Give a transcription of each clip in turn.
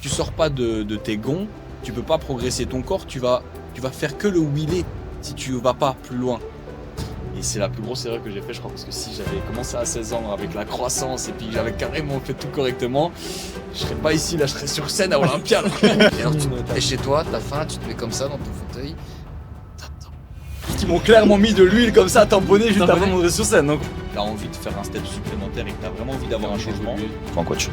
tu sors pas de tes gonds, tu peux pas progresser ton corps, tu vas faire que le wheeler si tu vas pas plus loin. Et c'est la plus grosse erreur que j'ai fait, je crois, parce que si j'avais commencé à 16 ans avec la croissance et puis que j'avais carrément fait tout correctement, je serais pas ici, là, je serais sur scène à Olympia. Et alors, t'es chez toi, t'as faim, tu te mets comme ça dans ton fauteuil. Ils m'ont clairement mis de l'huile comme ça, tamponné juste avant de monter sur scène. Donc, t'as envie de faire un step supplémentaire et que t'as vraiment envie d'avoir un changement. Prends un coach.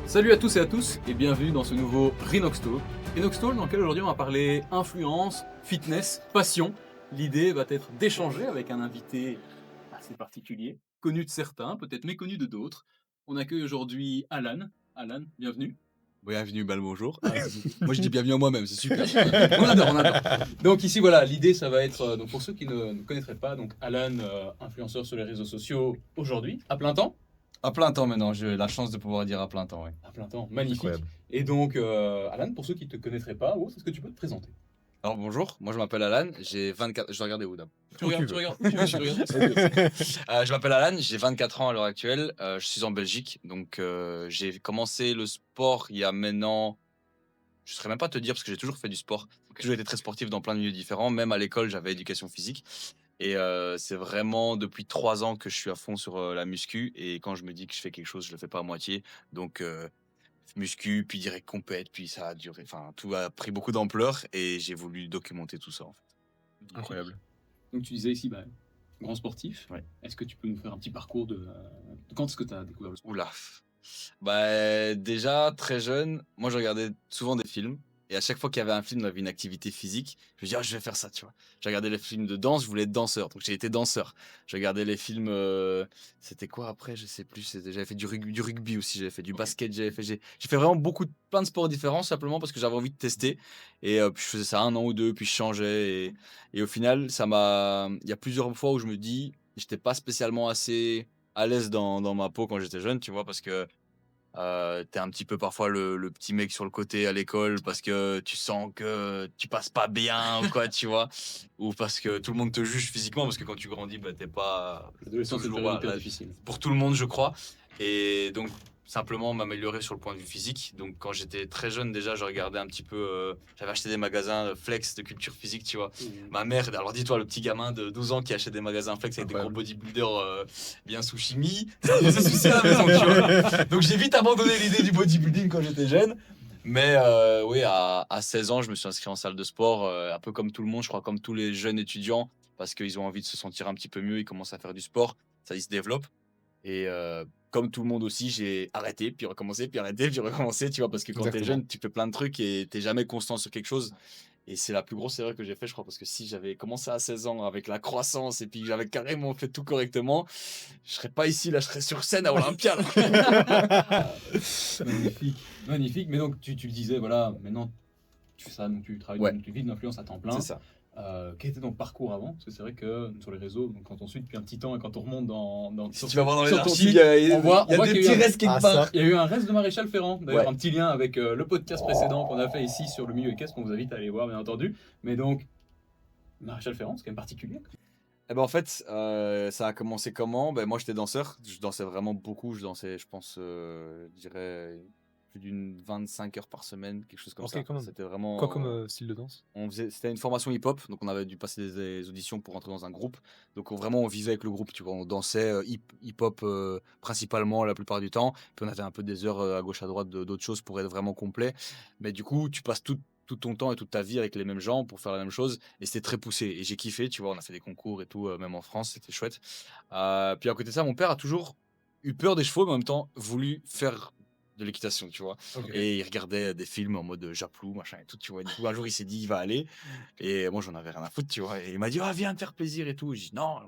Salut à tous et à tous et bienvenue dans ce nouveau Rhinox Talk. Rhinox Talk dans lequel aujourd'hui on va parler influence, fitness, passion. L'idée va être d'échanger avec un invité assez particulier, connu de certains, peut-être méconnu de d'autres. On accueille aujourd'hui Alan. Alan, bienvenue. Bienvenue, le bonjour. Moi je dis bienvenue à moi-même, c'est super. On adore. Donc ici voilà, l'idée ça va être, donc pour ceux qui ne connaîtraient pas, donc Alan, influenceur sur les réseaux sociaux aujourd'hui, à plein temps. À plein temps maintenant, j'ai la chance de pouvoir dire à plein temps, oui. À plein temps, magnifique. Incroyable. Et donc Alan, pour ceux qui ne te connaîtraient pas, est-ce que tu peux te présenter? Alors bonjour, moi je m'appelle Alan, j'ai 24... Je dois regarder où d'abord. Tu regardes. Je m'appelle Alan, j'ai 24 ans à l'heure actuelle, je suis en Belgique, donc j'ai commencé le sport il y a maintenant... Je ne saurais même pas te dire parce que j'ai toujours fait du sport. J'ai toujours été très sportif dans plein de milieux différents, même à l'école j'avais éducation physique. Et c'est vraiment depuis 3 ans que je suis à fond sur la muscu. Et quand je me dis que je fais quelque chose, je le fais pas à moitié. Donc muscu, puis direct compète, puis ça a duré. Enfin, tout a pris beaucoup d'ampleur et j'ai voulu documenter tout ça en fait. Incroyable. Donc tu disais ici, grand sportif. Ouais. Est-ce que tu peux nous faire un petit parcours de quand est-ce que tu as découvert le sport? Oula. Déjà, très jeune, moi je regardais souvent des films. Et à chaque fois qu'il y avait un film avec une activité physique, je me disais, je vais faire ça, tu vois. J'ai regardé les films de danse, je voulais être danseur. Donc j'ai été danseur. J'ai regardé les films. C'était quoi après? Je sais plus. J'avais fait du rugby aussi, j'avais fait du basket. J'ai fait vraiment plein de sports différents simplement parce que j'avais envie de tester. Et puis je faisais ça 1 an ou 2, puis je changeais. Et au final, il y a plusieurs fois où je me dis, j'étais pas spécialement assez à l'aise dans ma peau quand j'étais jeune, tu vois, parce que t'es un petit peu parfois le petit mec sur le côté à l'école parce que tu sens que tu passes pas bien ou quoi, tu vois, ou parce que tout le monde te juge physiquement parce que quand tu grandis, t'es pas L'adolescence est une toujours période hyper difficile. pour tout le monde, je crois. Et donc simplement m'améliorer sur le point de vue physique. Donc quand j'étais très jeune déjà, je regardais un petit peu, j'avais acheté des magasins Flex de culture physique, tu vois. Ma mère, alors dis-toi, le petit gamin de 12 ans qui achète des magasins Flex avec des gros bodybuilders bien sous chimie, ça me faisait souci à la maison, tu vois. Donc j'ai vite abandonné l'idée du bodybuilding quand j'étais jeune. Mais oui, à 16 ans, je me suis inscrit en salle de sport, un peu comme tout le monde, je crois, comme tous les jeunes étudiants, parce qu'ils ont envie de se sentir un petit peu mieux, ils commencent à faire du sport, ça, ils se développent. Et comme tout le monde aussi, j'ai arrêté, puis recommencé, puis arrêté, puis recommencé, tu vois, parce que quand t'es jeune, tu fais plein de trucs et t'es jamais constant sur quelque chose. Et c'est la plus grosse erreur que j'ai fait, je crois, parce que si j'avais commencé à 16 ans avec la croissance et puis que j'avais carrément fait tout correctement, je serais pas ici, là, je serais sur scène à Olympia. Magnifique, magnifique. Mais donc tu le disais, voilà, maintenant tu fais ça, donc tu travailles, donc tu vis de l'influence à temps plein. C'est ça. Quel était ton parcours avant? Parce que c'est vrai que sur les réseaux, donc quand on suit depuis un petit temps et quand on remonte dans Si tu vas voir dans les sur ton archives, site, il y a on voit des qu'il y a petits eu restes quelque part. il y a eu un reste de Maréchal Ferrand, d'ailleurs Ouais. un petit lien avec le podcast précédent qu'on a fait ici sur le milieu équestre, qu'on vous invite à aller voir bien entendu. Mais donc, Maréchal Ferrand, c'est quand même particulier. Eh ben en fait, ça a commencé comment? Moi, j'étais danseur. Je dansais vraiment beaucoup. Je dansais, je pense, je dirais plus d'une 25 heures par semaine, quelque chose comme ça. quand même. C'était vraiment. Quoi comme style de danse? C'était une formation hip-hop, donc on avait dû passer des auditions pour entrer dans un groupe. Donc vraiment, on vivait avec le groupe, tu vois. On dansait hip-hop principalement la plupart du temps. Puis on avait un peu des heures à gauche à droite d'autres choses pour être vraiment complet. Mais du coup, tu passes tout ton temps et toute ta vie avec les mêmes gens pour faire la même chose. Et c'était très poussé. Et j'ai kiffé, tu vois. On a fait des concours et tout, même en France, c'était chouette. Puis à côté de ça, mon père a toujours eu peur des chevaux, mais en même temps voulu faire de l'équitation, tu vois. Et il regardait des films en mode Japlou, machin et tout, tu vois. Et du coup, un jour, il s'est dit, il va aller. Et moi, j'en avais rien à foutre, tu vois. Et il m'a dit, viens te faire plaisir et tout. J'ai dit, non.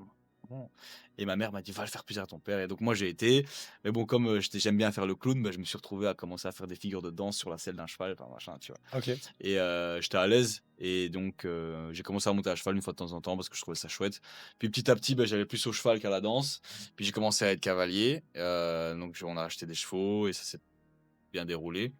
Bon. Et ma mère m'a dit, va le faire plaisir à ton père. Et donc, moi, j'ai été. Mais bon, comme j'aime bien faire le clown, je me suis retrouvé à commencer à faire des figures de danse sur la selle d'un cheval, enfin, machin, tu vois. Et j'étais à l'aise. Et donc, j'ai commencé à monter à cheval une fois de temps en temps parce que je trouvais ça chouette. Puis petit à petit, j'allais plus au cheval qu'à la danse. Puis j'ai commencé à être cavalier. Donc, on a acheté des chevaux et ça s'est bien déroulé.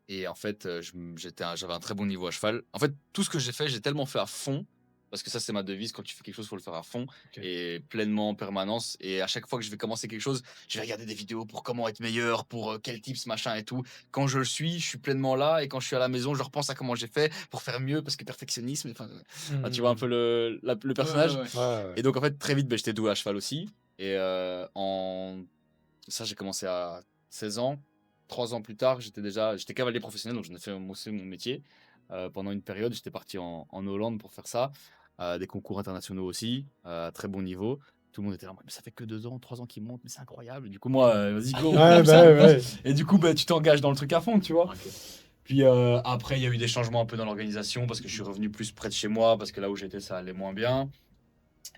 Et en fait, j'avais un très bon niveau à cheval. En fait, tout ce que j'ai fait, j'ai tellement fait à fond Parce que ça, c'est ma devise. Quand tu fais quelque chose, il faut le faire à fond Ok. et pleinement en permanence. Et à chaque fois que je vais commencer quelque chose, je vais regarder des vidéos pour comment être meilleur, pour quel tips, machin et tout. Quand je le suis, je suis pleinement là. Et quand je suis à la maison, je repense à comment j'ai fait pour faire mieux parce que perfectionnisme. Enfin, tu vois un peu le personnage. Ouais, ouais, ouais. Ouais, ouais. Et donc, en fait, très vite, j'étais doué à cheval aussi. Et ça, j'ai commencé à 16 ans. 3 ans plus tard, j'étais cavalier professionnel, donc j'en ai fait aussi mon métier. Pendant une période, j'étais parti en Hollande pour faire ça. Des concours internationaux aussi, à très bon niveau. Tout le monde était là, mais ça fait que 2 ans, 3 ans qu'ils montent, mais c'est incroyable. Du coup, moi, vas-y, go, on Ouais, fait ça. ouais. Et du coup, tu t'engages dans le truc à fond, tu vois. Ok. Puis après, il y a eu des changements un peu dans l'organisation parce que je suis revenu plus près de chez moi, parce que là où j'étais, ça allait moins bien.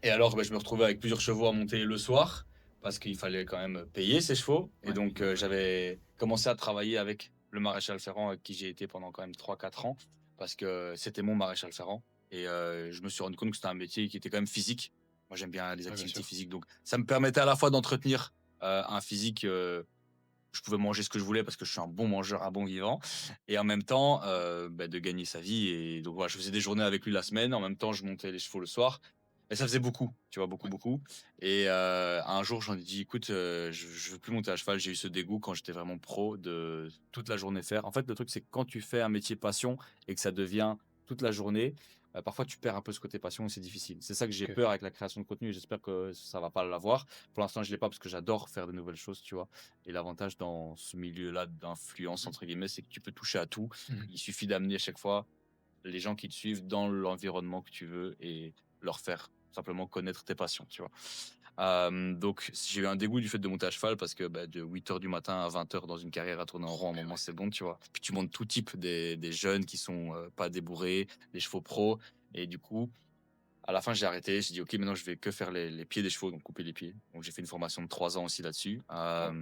Et alors, je me retrouvais avec plusieurs chevaux à monter le soir parce qu'il fallait quand même payer ces chevaux. Et Ouais. donc, j'avais commencé à travailler avec le maréchal Ferrand avec qui j'ai été pendant quand même 3-4 ans parce que c'était mon maréchal Ferrand. Et je me suis rendu compte que c'était un métier qui était quand même physique. Moi, j'aime bien les bien activités sûr. physiques. Donc, ça me permettait à la fois d'entretenir un physique. Je pouvais manger ce que je voulais parce que je suis un bon mangeur, un bon vivant. Et en même temps, de gagner sa vie. Et donc, voilà, je faisais des journées avec lui la semaine. En même temps, je montais les chevaux le soir. Et ça faisait beaucoup, tu vois, beaucoup. Et un jour, j'en ai dit, écoute, je veux plus monter à cheval. J'ai eu ce dégoût quand j'étais vraiment pro de toute la journée faire. En fait, le truc, c'est que quand tu fais un métier passion et que ça devient toute la journée, parfois tu perds un peu ce côté passion et c'est difficile. C'est ça que j'ai Ok. peur avec la création de contenu et j'espère que ça va pas l'avoir. Pour l'instant, je l'ai pas parce que j'adore faire de nouvelles choses, tu vois. Et l'avantage dans ce milieu-là d'influence, entre guillemets, c'est que tu peux toucher à tout. Il suffit d'amener à chaque fois les gens qui te suivent dans l'environnement que tu veux et leur faire simplement connaître tes passions, tu vois. Donc, j'ai eu un dégoût du fait de monter à cheval parce que de 8 h du matin à 20 h dans une carrière à tourner en rond, à un moment, c'est bon, tu vois. Puis tu montes tout type, des jeunes qui sont pas débourrés, des chevaux pros. Et du coup, à la fin, j'ai arrêté. J'ai dit, OK, maintenant, je vais que faire les pieds des chevaux, donc couper les pieds. Donc, j'ai fait une formation de 3 ans aussi là-dessus. Ça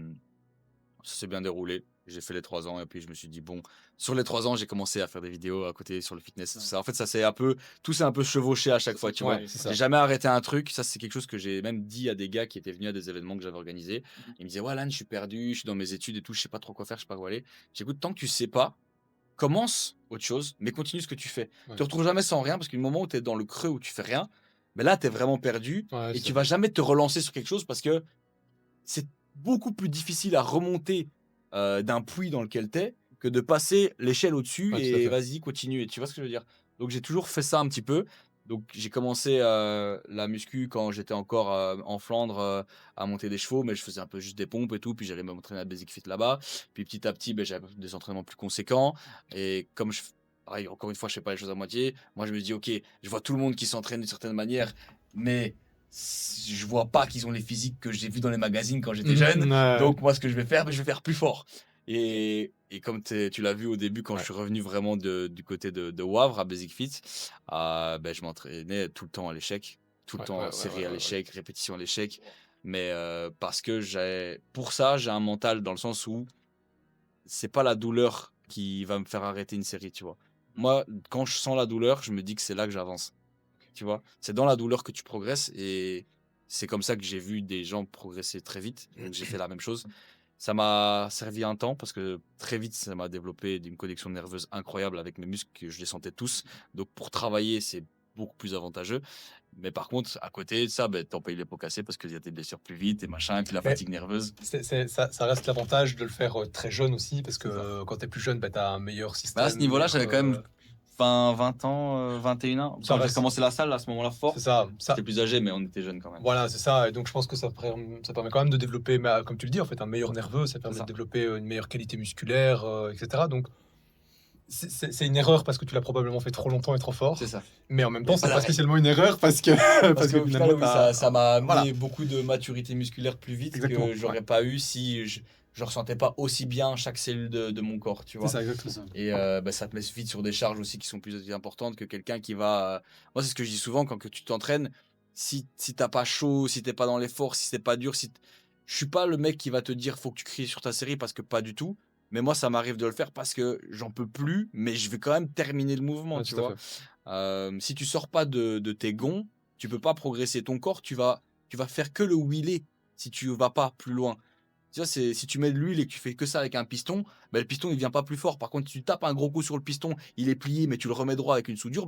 s'est bien déroulé. J'ai fait les 3 ans et puis je me suis dit, bon, sur les 3 ans, j'ai commencé à faire des vidéos à côté sur le fitness. Tout ça. En fait, tout s'est un peu chevauché à chaque fois, tu vois. Ouais, c'est ça. J'ai jamais arrêté un truc. Ça, c'est quelque chose que j'ai même dit à des gars qui étaient venus à des événements que j'avais organisés. Ils me disaient, ouais, Alan, je suis perdu, je suis dans mes études et tout, je sais pas trop quoi faire, je sais pas où aller. J'écoute, tant que tu sais pas, commence autre chose, mais continue ce que tu fais. Ouais. Tu te retrouves jamais sans rien parce qu'au moment où tu es dans le creux où tu fais rien, mais là, tu es vraiment perdu Ouais, et c'est tu vas jamais te relancer sur quelque chose parce que c'est beaucoup plus difficile à remonter d'un puits dans lequel tu es que de passer l'échelle au-dessus Ouais, tout à et fait. vas-y, continue. Et tu vois ce que je veux dire? Donc j'ai toujours fait ça un petit peu. Donc j'ai commencé la muscu quand j'étais encore en Flandre à monter des chevaux, mais je faisais un peu juste des pompes et tout. Puis j'allais m'entraîner à Basic Fit là-bas. Puis petit à petit, j'avais des entraînements plus conséquents. Et comme pareil, encore une fois, je fais pas les choses à moitié. Moi, je me dis, ok, je vois tout le monde qui s'entraîne d'une certaine manière, mais je vois pas qu'ils ont les physiques que j'ai vus dans les magazines quand j'étais jeune. Ouais. Donc moi, ce que je vais faire, je vais faire plus fort. Et comme tu l'as vu au début, quand je suis revenu vraiment du côté de Wavre à Basic Fit, je m'entraînais tout le temps à l'échec, tout le temps série à l'échec, répétition à l'échec. Mais parce que pour ça, j'ai un mental dans le sens où c'est pas la douleur qui va me faire arrêter une série, tu vois. Moi, quand je sens la douleur, je me dis que c'est là que j'avance. Tu vois, c'est dans la douleur que tu progresses et c'est comme ça que j'ai vu des gens progresser très vite. Donc j'ai fait la même chose. Ça m'a servi un temps parce que très vite, ça m'a développé une connexion nerveuse incroyable avec mes muscles, que je les sentais tous. Donc pour travailler, c'est beaucoup plus avantageux. Mais par contre, à côté de ça, t'en payes les pots cassés parce qu'il y a des blessures plus vite et machin, et puis la fatigue nerveuse. Ça reste l'avantage de le faire très jeune aussi, parce que quand t'es plus jeune, t'as un meilleur système. À ce niveau-là, j'avais quand même 20 ans, 21 ans. Ça Quand j'ai reste- commencé la salle, à ce moment-là, fort. C'est ça. J'étais plus âgé, mais on était jeunes quand même. Voilà, c'est ça. Et donc, je pense que ça permet quand même de développer, comme tu le dis, en fait, un meilleur nerveux. Ça permet C'est ça. de développer une meilleure qualité musculaire, etc. Donc, c'est une erreur parce que tu l'as probablement fait trop longtemps et trop fort. C'est ça. Mais en même temps, Mais c'est pas pas l'arrêt. spécialement une erreur parce que Parce qu'au final, finalement, oui, ça m'a amené Voilà. beaucoup de maturité musculaire plus vite Exactement, que j'aurais pas eu si je ressentais pas aussi bien chaque cellule de mon corps, tu vois. C'est ça, exactement. Et ça te met vite sur des charges aussi qui sont plus importantes que quelqu'un qui va. Moi, c'est ce que je dis souvent quand que tu t'entraînes. Si t'as pas chaud, si t'es pas dans l'effort, si c'est pas dur, je suis pas le mec qui va te dire faut que tu cries sur ta série parce que pas du tout. Mais moi, ça m'arrive de le faire parce que j'en peux plus, mais je vais quand même terminer le mouvement, Ouais, tu tout à vois. fait. Si tu sors pas de tes gonds, tu peux pas progresser ton corps, tu vas faire que le wheeler si tu vas pas plus loin. Tu vois, si tu mets de l'huile et que tu fais que ça avec un piston, le piston il vient pas plus fort. Par contre, si tu tapes un gros coup sur le piston, il est plié, mais tu le remets droit avec une soudure,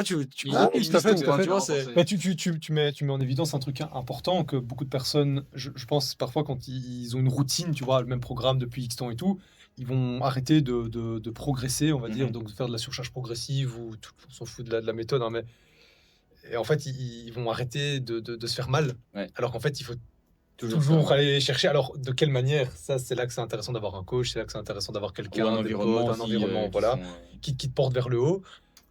Tu vois, tu Ah crées oui, une tout à fait, vision, tout à enfin, fait. tu vois, Non, c'est c'est- Mais tu mets en évidence un truc important que beaucoup de personnes, je pense parfois quand ils ont une routine, tu vois, le même programme depuis X temps et tout, ils vont arrêter de progresser, on va dire, donc de faire de la surcharge progressive ou on s'en fout de la méthode, hein, mais et en fait, ils vont arrêter de se faire mal. Ouais. Alors qu'en fait, il faut toujours toujours faire mal. aller chercher. Alors, de quelle manière? Ça, c'est là que c'est intéressant d'avoir un coach, c'est là que c'est intéressant d'avoir ou un quelqu'un, des environnement potes, un aussi environnement, qui voilà, sont. qui te porte vers le haut.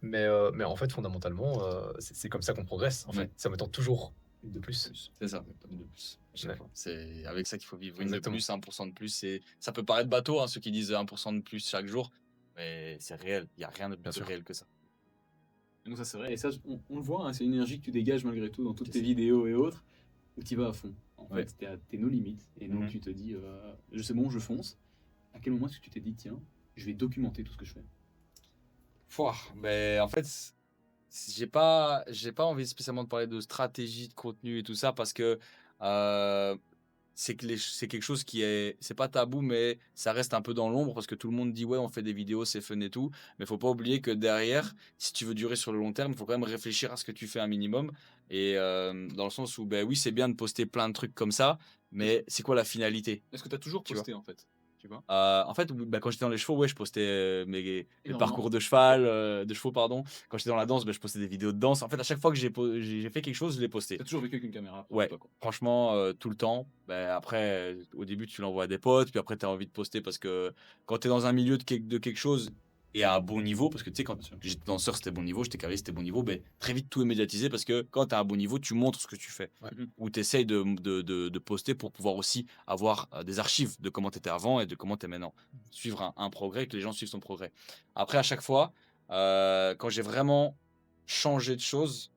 Mais en fait, fondamentalement, c'est comme ça qu'on progresse, en fait. Ouais. C'est en mettant toujours une de plus. C'est ça, une de plus. À chaque Ouais. fois. C'est avec ça qu'il faut vivre. Une Exactement. de plus, 1% de plus. Ça peut paraître bateau, hein, ceux qui disent 1% de plus chaque jour, mais c'est réel. Il n'y a rien de Bien plus sûr. réel que ça. Donc ça c'est vrai, et ça on le voit, hein, c'est une énergie que tu dégages malgré tout dans toutes C'est tes ça. vidéos et autres, où tu vas à fond. En Ouais. fait, t'es nos limites, et donc Mhm. tu te dis, je sais bon, je fonce. À quel moment est-ce que tu t'es dit, tiens, je vais documenter tout ce que je fais? Mais en fait, j'ai pas envie spécialement de parler de stratégie de contenu et tout ça parce que euh, c'est quelque chose qui c'est pas tabou, mais ça reste un peu dans l'ombre parce que tout le monde dit ouais, on fait des vidéos, c'est fun et tout. Mais faut pas oublier que derrière, si tu veux durer sur le long terme, il faut quand même réfléchir à ce que tu fais un minimum. Et dans le sens où, ben oui, c'est bien de poster plein de trucs comme ça, mais c'est quoi la finalité? Est-ce que tu as toujours Tu vois. posté en fait? Tu vois? En fait, oui, bah, quand j'étais dans les chevaux, ouais, je postais mes Énormément. parcours de chevaux, pardon. Quand j'étais dans la danse, bah, je postais des vidéos de danse. En fait, à chaque fois que j'ai fait quelque chose, je l'ai posté. T'as toujours vécu avec une caméra? Ouais, Toi, quoi. franchement, tout le temps. Bah, après, au début, tu l'envoies à des potes, puis après, tu as envie de poster parce que quand tu es dans un milieu de quelque chose et à un bon niveau, parce que tu sais, quand j'étais danseur, c'était bon niveau, j'étais carré, c'était bon niveau, ben, très vite, tout est médiatisé parce que quand tu as un bon niveau, tu montres ce que tu fais. Ouais. Ou tu essayes de poster pour pouvoir aussi avoir des archives de comment tu étais avant et de comment tu es maintenant. Suivre un progrès, que les gens suivent ton progrès. Après, à chaque fois, quand j'ai vraiment changé de choses,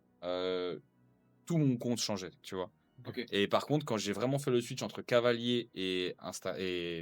tout mon compte changeait, tu vois. Ok. Et par contre, quand j'ai vraiment fait le switch entre cavalier et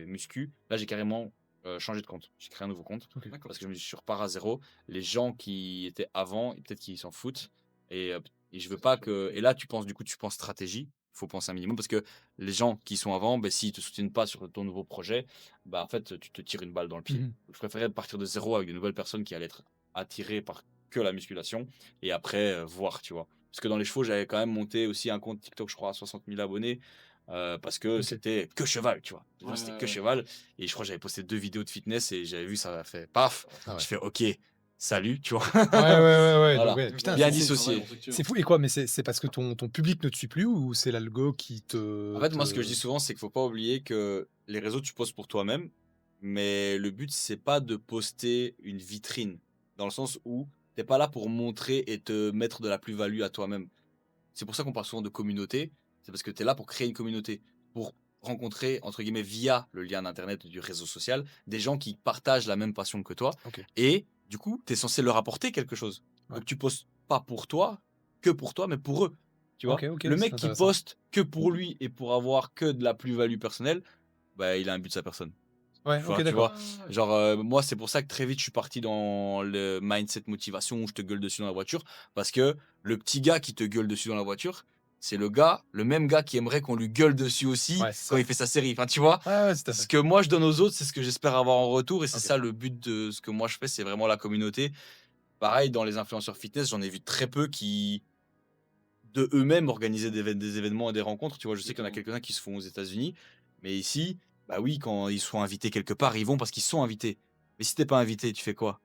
muscu, là, j'ai carrément changé de compte. J'ai créé un nouveau compte D'accord. parce que je suis repart à zéro. Les gens qui étaient avant, peut-être qu'ils s'en foutent. Et je veux pas que. Et là, tu penses stratégie. Il faut penser un minimum parce que les gens qui sont avant, ben, s'ils te soutiennent pas sur ton nouveau projet, bah, en fait, tu te tires une balle dans le pied. Mhm. Je préférais partir de zéro avec de nouvelles personnes qui allaient être attirées par que la musculation et après voir, tu vois. Parce que dans les chevaux, j'avais quand même monté aussi un compte TikTok, je crois, à 60 000 abonnés. Parce que Ok. c'était que cheval, tu vois. Ouais, C'était ouais, que ouais. cheval. Et je crois que j'avais posté 2 vidéos de fitness et j'avais vu, ça a fait paf. Ah ouais. Je fais OK, salut, tu vois. Ouais, ouais. Voilà. Donc, ouais, putain, Bien c'est dissocié. fou. Et quoi, mais c'est parce que ton public ne te suit plus ou c'est l'algo qui En fait, moi, ce que je dis souvent, c'est qu'il faut pas oublier que les réseaux, tu postes pour toi-même. Mais le but, c'est pas de poster une vitrine. Dans le sens où t'es pas là pour montrer et te mettre de la plus-value à toi-même. C'est pour ça qu'on parle souvent de communauté. C'est parce que tu es là pour créer une communauté, pour rencontrer, entre guillemets, via le lien d'Internet du réseau social, des gens qui partagent la même passion que toi. Ok. Et du coup, tu es censé leur apporter quelque chose. Ouais. Donc tu postes pas pour toi, mais pour eux. Tu vois. Ok, Le c'est mec qui intéressant. poste que pour lui et pour avoir que de la plus-value personnelle, bah, il a un but de sa personne. Ouais, Enfin, ok, tu d'accord. vois, genre, moi, c'est pour ça que très vite, je suis parti dans le mindset motivation où je te gueule dessus dans la voiture. Parce que le petit gars qui te gueule dessus dans la voiture, c'est le même gars qui aimerait qu'on lui gueule dessus aussi Ouais, c'est quand ça. il fait sa série. Enfin, tu vois, Ouais, c'est à ce fait. que moi je donne aux autres, c'est ce que j'espère avoir en retour. Et c'est Ok. ça le but de ce que moi je fais, c'est vraiment la communauté. Pareil, dans les influenceurs fitness, j'en ai vu très peu qui, de eux-mêmes, organisaient des événements et des rencontres. Tu vois, je sais qu'il y en a quelques-uns qui se font aux États-Unis. Mais ici, bah oui, quand ils sont invités quelque part, ils vont parce qu'ils sont invités. Mais si t'es pas invité, tu fais quoi?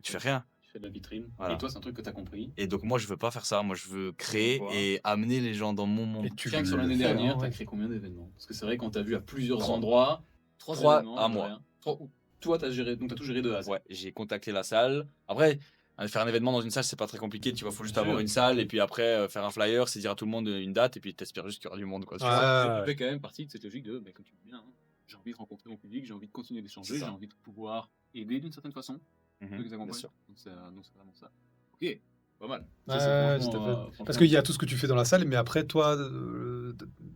Tu fais rien. Tu fais de la vitrine. Voilà. Et toi, c'est un truc que tu as compris. Et donc moi, je veux pas faire ça. Moi, je veux créer Voilà. et amener les gens dans mon monde. Et tu Rien que sur le l'année fais, dernière, hein, tu as ouais. créé combien d'événements? Parce que c'est vrai qu'on t'a vu à plusieurs 3. endroits. 3 événements, à de moi. rien. Toi, tu as géré, donc tu as tout géré de A à Z. Ouais, j'ai contacté la salle. Après, faire un événement dans une salle, c'est pas très compliqué. Tu vois, faut juste Bien avoir sûr. une salle et puis après faire un flyer, c'est dire à tout le monde une date et puis t'espères juste qu'il y aura du monde, quoi. Tu Ouais, vois. Tu ouais. fais quand même partie de cette logique de, comme tu dis bien, hein, j'ai envie de rencontrer mon public, j'ai envie de continuer d'échanger, C'est ça. j'ai envie de pouvoir aider d'une certaine façon. Mhm, Ceux qui bien t'accompagnent. sûr. Donc c'est vraiment ça. Ok, pas mal. Ouais, Ça, ouais, franchement, tout à fait. franchement, Parce qu'il y a tout ce que tu fais dans la salle, mais après, toi,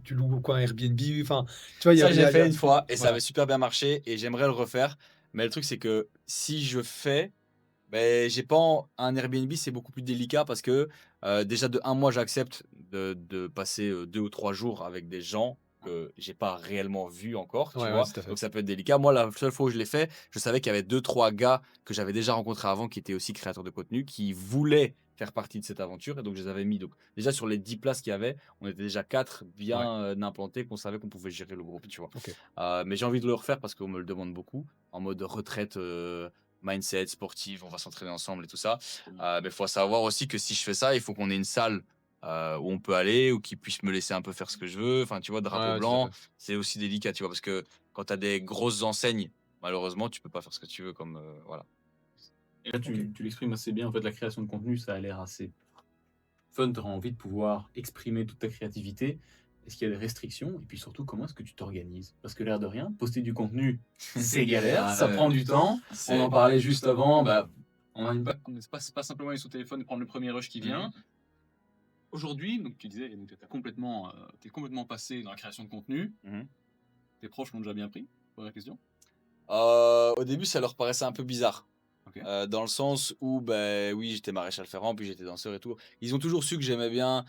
tu loues quoi, un Airbnb? Enfin, tu vois, il y a. Ça, il y j'ai a- il y fait a- une fois et ça Voilà. avait super bien marché et j'aimerais le refaire. Mais le truc, c'est que si je fais, ben, j'ai pas un Airbnb, c'est beaucoup plus délicat parce que déjà de un mois, j'accepte de passer 2 ou 3 jours avec des gens que j'ai pas réellement vus encore, tu Ouais, vois. tout à fait. Donc ça peut être délicat. Moi, la seule fois où je l'ai fait, je savais qu'il y avait 2, 3 gars que j'avais déjà rencontrés avant qui étaient aussi créateurs de contenu, qui voulaient faire partie de cette aventure et donc je les avais mis. Donc déjà sur les 10 places qu'il y avait, on était déjà 4 bien, implantés, qu'on savait qu'on pouvait gérer le groupe, tu vois? OK. Mais j'ai envie de le refaire parce qu'on me le demande beaucoup, en mode retraite, mindset, sportive, on va s'entraîner ensemble et tout ça. Mais il faut savoir aussi que si je fais ça, il faut qu'on ait une salle, où on peut aller, ou qui puisse me laisser un peu faire ce que je veux. Enfin, tu vois, drapeau Ouais, tout à blanc, fait. c'est aussi délicat, tu vois? Parce que quand tu as des grosses enseignes, malheureusement, tu peux pas faire ce que tu veux comme, voilà. Et là, tu l'exprimes assez bien. En fait, la création de contenu, ça a l'air assez fun. Tu auras envie de pouvoir exprimer toute ta créativité. Est-ce qu'il y a des restrictions? Et puis surtout, comment est-ce que tu t'organises? Parce que l'air de rien, poster du contenu, c'est galère, ça prend du temps. On en parlait juste avant. On a c'est pas simplement aller sur le téléphone et prendre le premier rush qui vient. Aujourd'hui, donc tu disais, tu t'es complètement passé dans la création de contenu. Tes proches l'ont déjà bien pris? Première question. Au début, ça leur paraissait un peu bizarre. Ok. Dans le sens où, ben oui, j'étais maréchal ferrant, puis j'étais danseur et tout. Ils ont toujours su que j'aimais bien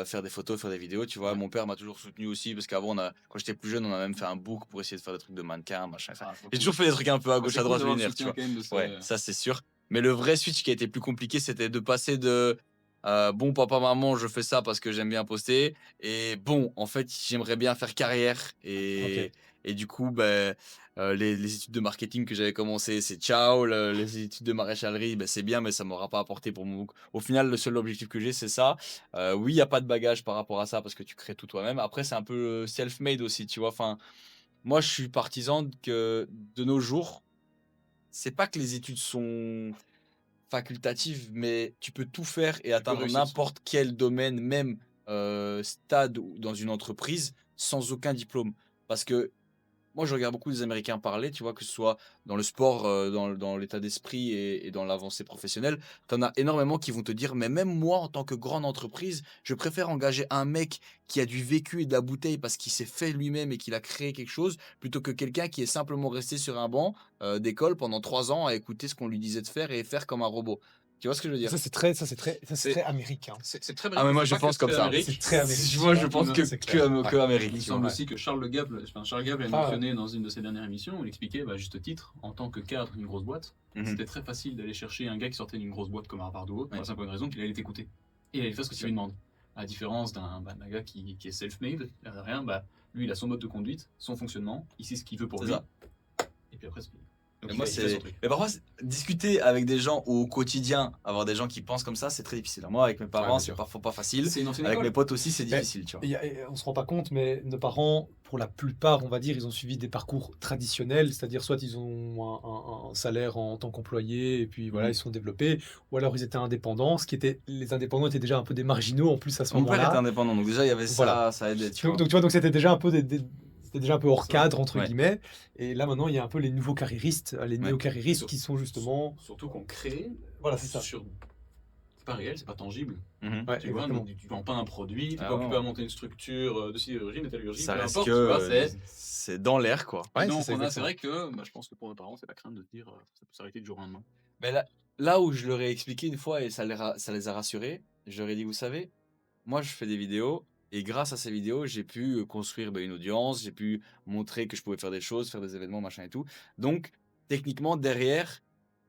faire des photos, faire des vidéos, tu vois. Ouais. Mon père m'a toujours soutenu aussi, parce qu'avant, quand j'étais plus jeune, on a même fait un book pour essayer de faire des trucs de mannequin, machin. Enfin, Trop j'ai cool. toujours fait des trucs un peu à Ouais, gauche, c'est à cool droite, d'avoir le lunaire, tu soutien vois. quand même de Ouais, ça c'est sûr. Mais le vrai switch qui a été plus compliqué, c'était de passer de bon, papa, maman, je fais ça parce que j'aime bien poster, et bon, en fait, j'aimerais bien faire carrière. OK. Et du coup, ben, les études de marketing que j'avais commencé, c'est ciao. Les études de maréchalerie, ben, c'est bien, mais ça m'aura pas apporté pour mon. Au final, le seul objectif que j'ai, c'est ça. Oui, il n'y a pas de bagage par rapport à ça parce que tu crées tout toi-même. Après, c'est un peu self-made aussi, tu vois. Enfin, moi, je suis partisan que de nos jours, c'est pas que les études sont facultatives, mais tu peux tout faire et atteindre réussir sans. n'importe quel domaine, même stade ou dans une entreprise, sans aucun diplôme. Parce que moi, je regarde beaucoup les Américains parler, tu vois, que ce soit dans le sport, dans l'état d'esprit et dans l'avancée professionnelle. Tu en as énormément qui vont te dire, mais même moi, en tant que grande entreprise, je préfère engager un mec qui a du vécu et de la bouteille parce qu'il s'est fait lui-même et qu'il a créé quelque chose, plutôt que quelqu'un qui est simplement resté sur un banc d'école pendant 3 ans à écouter ce qu'on lui disait de faire et faire comme un robot. Tu vois ce que je veux dire? C'est très américain. C'est très Ah, mais moi, c'est je pas que pense comme très ça. Amérique. C'est très américain. Moi, je pense que, C'est clair. que Amérique. Il me tu vois. semble aussi que Charles Gable l'a Ah, mentionné dans une de ses dernières émissions. Il expliquait, à juste titre, en tant que cadre d'une grosse boîte, c'était très facile d'aller chercher un gars qui sortait d'une grosse boîte comme Harvard ou autre, pour la simple raison qu'il allait t'écouter. Et il allait faire ce que tu lui demandes. À la différence d'un gars qui est self-made, rien, lui, il a son mode de conduite, son fonctionnement, il sait ce qu'il veut pour C'est lui. ça. Et puis après, donc Et il moi, fait son truc. Mais parfois, discuter avec des gens ou au quotidien, avoir des gens qui pensent comme ça, c'est très difficile. Moi, avec mes Ouais, parents, bien c'est sûr. parfois pas facile. C'est une ancienne Avec école. mes potes aussi, c'est Mais difficile, tu vois. on se rend pas compte, mais nos parents, pour la plupart, on va dire, ils ont suivi des parcours traditionnels, c'est-à-dire soit ils ont un salaire en tant qu'employé et puis voilà, Mhm. ils se sont développés, ou alors ils étaient indépendants, les indépendants étaient déjà un peu des marginaux en plus à ce Mon père était moment-là. indépendant, donc déjà, il y avait Voilà. ça aidait, tu Donc, vois. donc, tu vois, donc c'était déjà un peu c'était déjà un peu hors Ça, cadre entre ouais. guillemets. Et là maintenant, il y a un peu les nouveaux carriéristes, les Ouais. néo-carriéristes qui sont justement. Surtout qu'on crée Voilà, c'est ça. C'est pas réel, c'est pas tangible. Mhm. Ouais, Tu vois, exactement. tu vends pas un produit, tu Ah pas occupé ouais. à monter une structure de sidérurgie, métallurgie, Ça peu reste importe, que tu vois, c'est dans l'air, quoi. Ouais, Et donc, c'est ça, c'est exactement. vrai que je pense que pour nos parents, c'est la crainte de se dire ça peut s'arrêter du jour au lendemain. Mais là où je leur ai expliqué une fois et ça les a rassurés, je leur ai dit, vous savez, moi, je fais des vidéos et grâce à ces vidéos, j'ai pu construire une audience, j'ai pu montrer que je pouvais faire des choses, faire des événements, machin et tout. Donc, techniquement, derrière,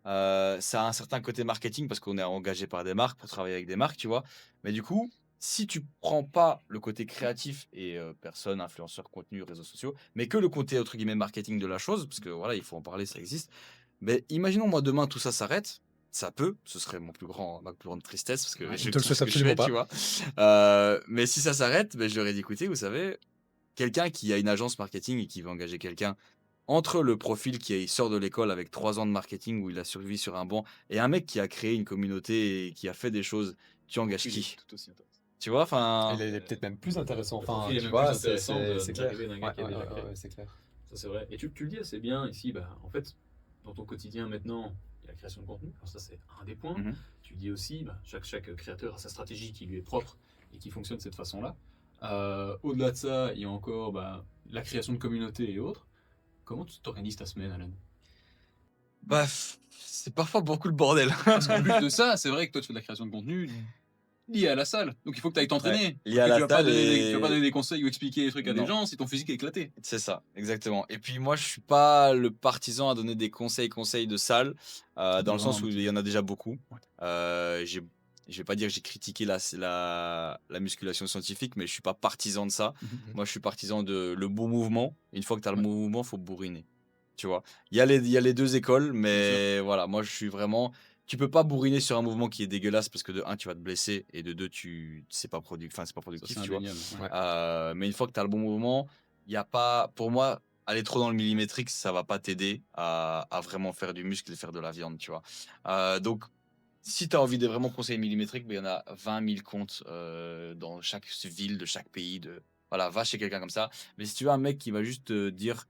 ça a un certain côté marketing parce qu'on est engagé par des marques pour travailler avec des marques, tu vois. Mais du coup, si tu prends pas le côté créatif et personne, influenceur, contenu, réseaux sociaux, mais que le côté entre guillemets marketing de la chose, parce que voilà, il faut en parler, ça existe. Mais imaginons moi demain tout ça s'arrête. Ça peut, ce serait ma plus grande tristesse parce que Ouais, je on te le kiffe souhaite ce que je absolument fais, pas. tu vois. Mais si ça s'arrête, ben, je leur ai dit écoutez, vous savez, quelqu'un qui a une agence marketing et qui veut engager quelqu'un, entre le profil qui sort de l'école avec 3 ans de marketing où il a survécu sur un banc et un mec qui a créé une communauté et qui a fait des choses, tu engages qui? Tout aussi intéressant. Tu vois, Et enfin, il est peut-être même plus intéressant. Le Enfin, profil est tu même vois, plus intéressant c'est clair. d'arriver d'un gars qui a déjà créé. C'est clair. Ça, c'est vrai. Et tu le dis assez bien ici, en fait, dans ton quotidien maintenant, il y a la création de contenu. Alors ça, c'est un des points. Mhm. Tu dis aussi, chaque créateur a sa stratégie qui lui est propre et qui fonctionne de cette façon-là. Au-delà de ça, il y a encore la création de communauté et autres. Comment tu t'organises ta semaine, Alan? bah, c'est parfois beaucoup le bordel. Parce que le but de ça, c'est vrai que toi, tu fais de la création de contenu lié à la salle. Donc il faut que tu ailles t'entraîner. Ouais, lié à la Tu vas pas salle tu vas pas donner des conseils ou expliquer des trucs à des Non. gens si ton physique est éclaté. C'est ça, exactement. Et puis moi, je suis pas le partisan à donner des conseils de salle, dans le sens où il y en a déjà beaucoup. J'ai je vais pas dire que j'ai critiqué la musculation scientifique, mais je suis pas partisan de ça. Moi, je suis partisan de le bon mouvement. Une fois que tu as le Ouais. bon mouvement, faut bourriner. Tu vois? Il y a les 2 écoles, sûr. mais voilà, moi, je suis vraiment tu peux pas bourriner sur un mouvement qui est dégueulasse parce que de un tu vas te blesser et de 2 c'est pas c'est pas Ça, productif, c'est tu vois? indéniable. Ouais. Ouais. Mais une fois que tu as le bon mouvement, il y a pas pour moi, aller trop dans le millimétrique, ça va pas t'aider à vraiment faire du muscle et faire de la viande, tu vois? Donc si tu as envie de vraiment conseiller millimétrique, il y en a 20 000 comptes dans chaque ville de chaque pays. Voilà, va chez quelqu'un comme ça. Mais si tu veux un mec qui va juste te dire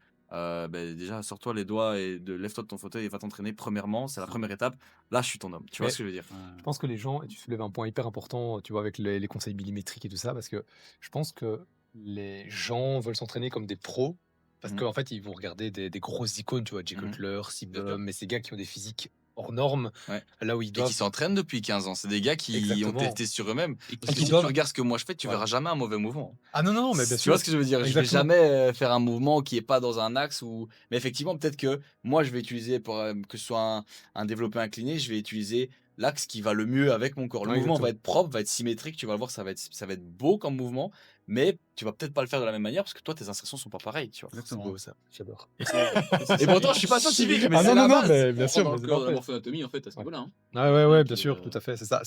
déjà, sors-toi les doigts et lève-toi de ton fauteuil et va t'entraîner, premièrement, c'est la Ça. première étape. Là, je suis ton homme. Tu vois Mais ce que je veux dire? Ouais. je pense que les gens, et tu soulèves un point hyper important, tu vois, avec les conseils millimétriques et tout ça, parce que je pense que les gens veulent s'entraîner comme des pros, parce Mhm, qu'en fait, ils vont regarder des grosses icônes, tu vois, Jay mhm, Cutler, bien sûr. Sibum, mais ces gars qui ont des physiques hors normes, Ouais. là où ils Et qui doivent s'entraînent depuis 15 ans. C'est des gars qui ont exactement, testé sur eux-mêmes. Et Parce et que qui qui si tu doivent regardes ce que moi je fais, tu verras voilà. jamais un mauvais mouvement. Ah non, non, non, mais bien Tu vois sûr, ce que je veux dire? Je vais exactement. jamais faire un mouvement qui est pas dans un axe où. Mais effectivement, peut-être que moi, je vais utiliser, pour, que ce soit un développé incliné, je vais utiliser l'axe qui va le mieux avec mon corps. Le Ouais, mouvement va exactement. être propre, va être symétrique, tu vas le voir, ça va être beau comme mouvement, mais tu vas peut-être pas le faire de la même manière parce que toi, tes insertions sont pas pareilles, tu vois. C'est exactement. beau ça, j'adore. Et c'est Et ça. pourtant, je suis pas scientifique, mais Ah c'est non, non, la non, base. mais On bien rentre sûr, dans mais le c'est cœur de la parfait. morphoanatomie en fait à ce Ouais. niveau-là. Hein. Ah ouais, Bien ouais, bien qui, sûr, tout à fait, c'est ça.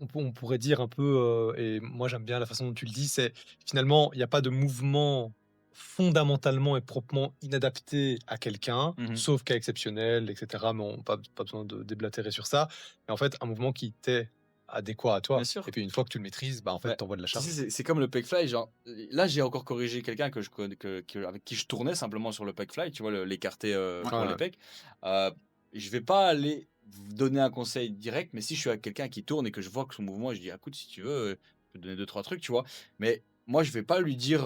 On pourrait dire un peu, et moi j'aime bien la façon dont tu le dis, c'est finalement, il n'y a pas de mouvement fondamentalement et proprement inadapté à quelqu'un, Mhm. sauf cas exceptionnel, etc. Mais pas besoin de déblatérer sur ça. Mais en fait, un mouvement qui t'est adéquat à Bien toi. sûr. Et puis une fois que tu le maîtrises, bah en fait, Ouais. t'envoies de la Tu sais, charge. c'est comme le pec fly. Genre, là, j'ai encore corrigé quelqu'un que je connais, avec qui je tournais simplement sur le pec fly, tu vois, l'écarté Ouais. pour les Ouais, pecs. Euh, je vais pas aller vous donner un conseil direct, mais si je suis avec quelqu'un qui tourne et que je vois que son mouvement, je dis, écoute, si tu veux, je peux te donner deux, trois trucs, tu vois. Mais moi, je vais pas lui dire,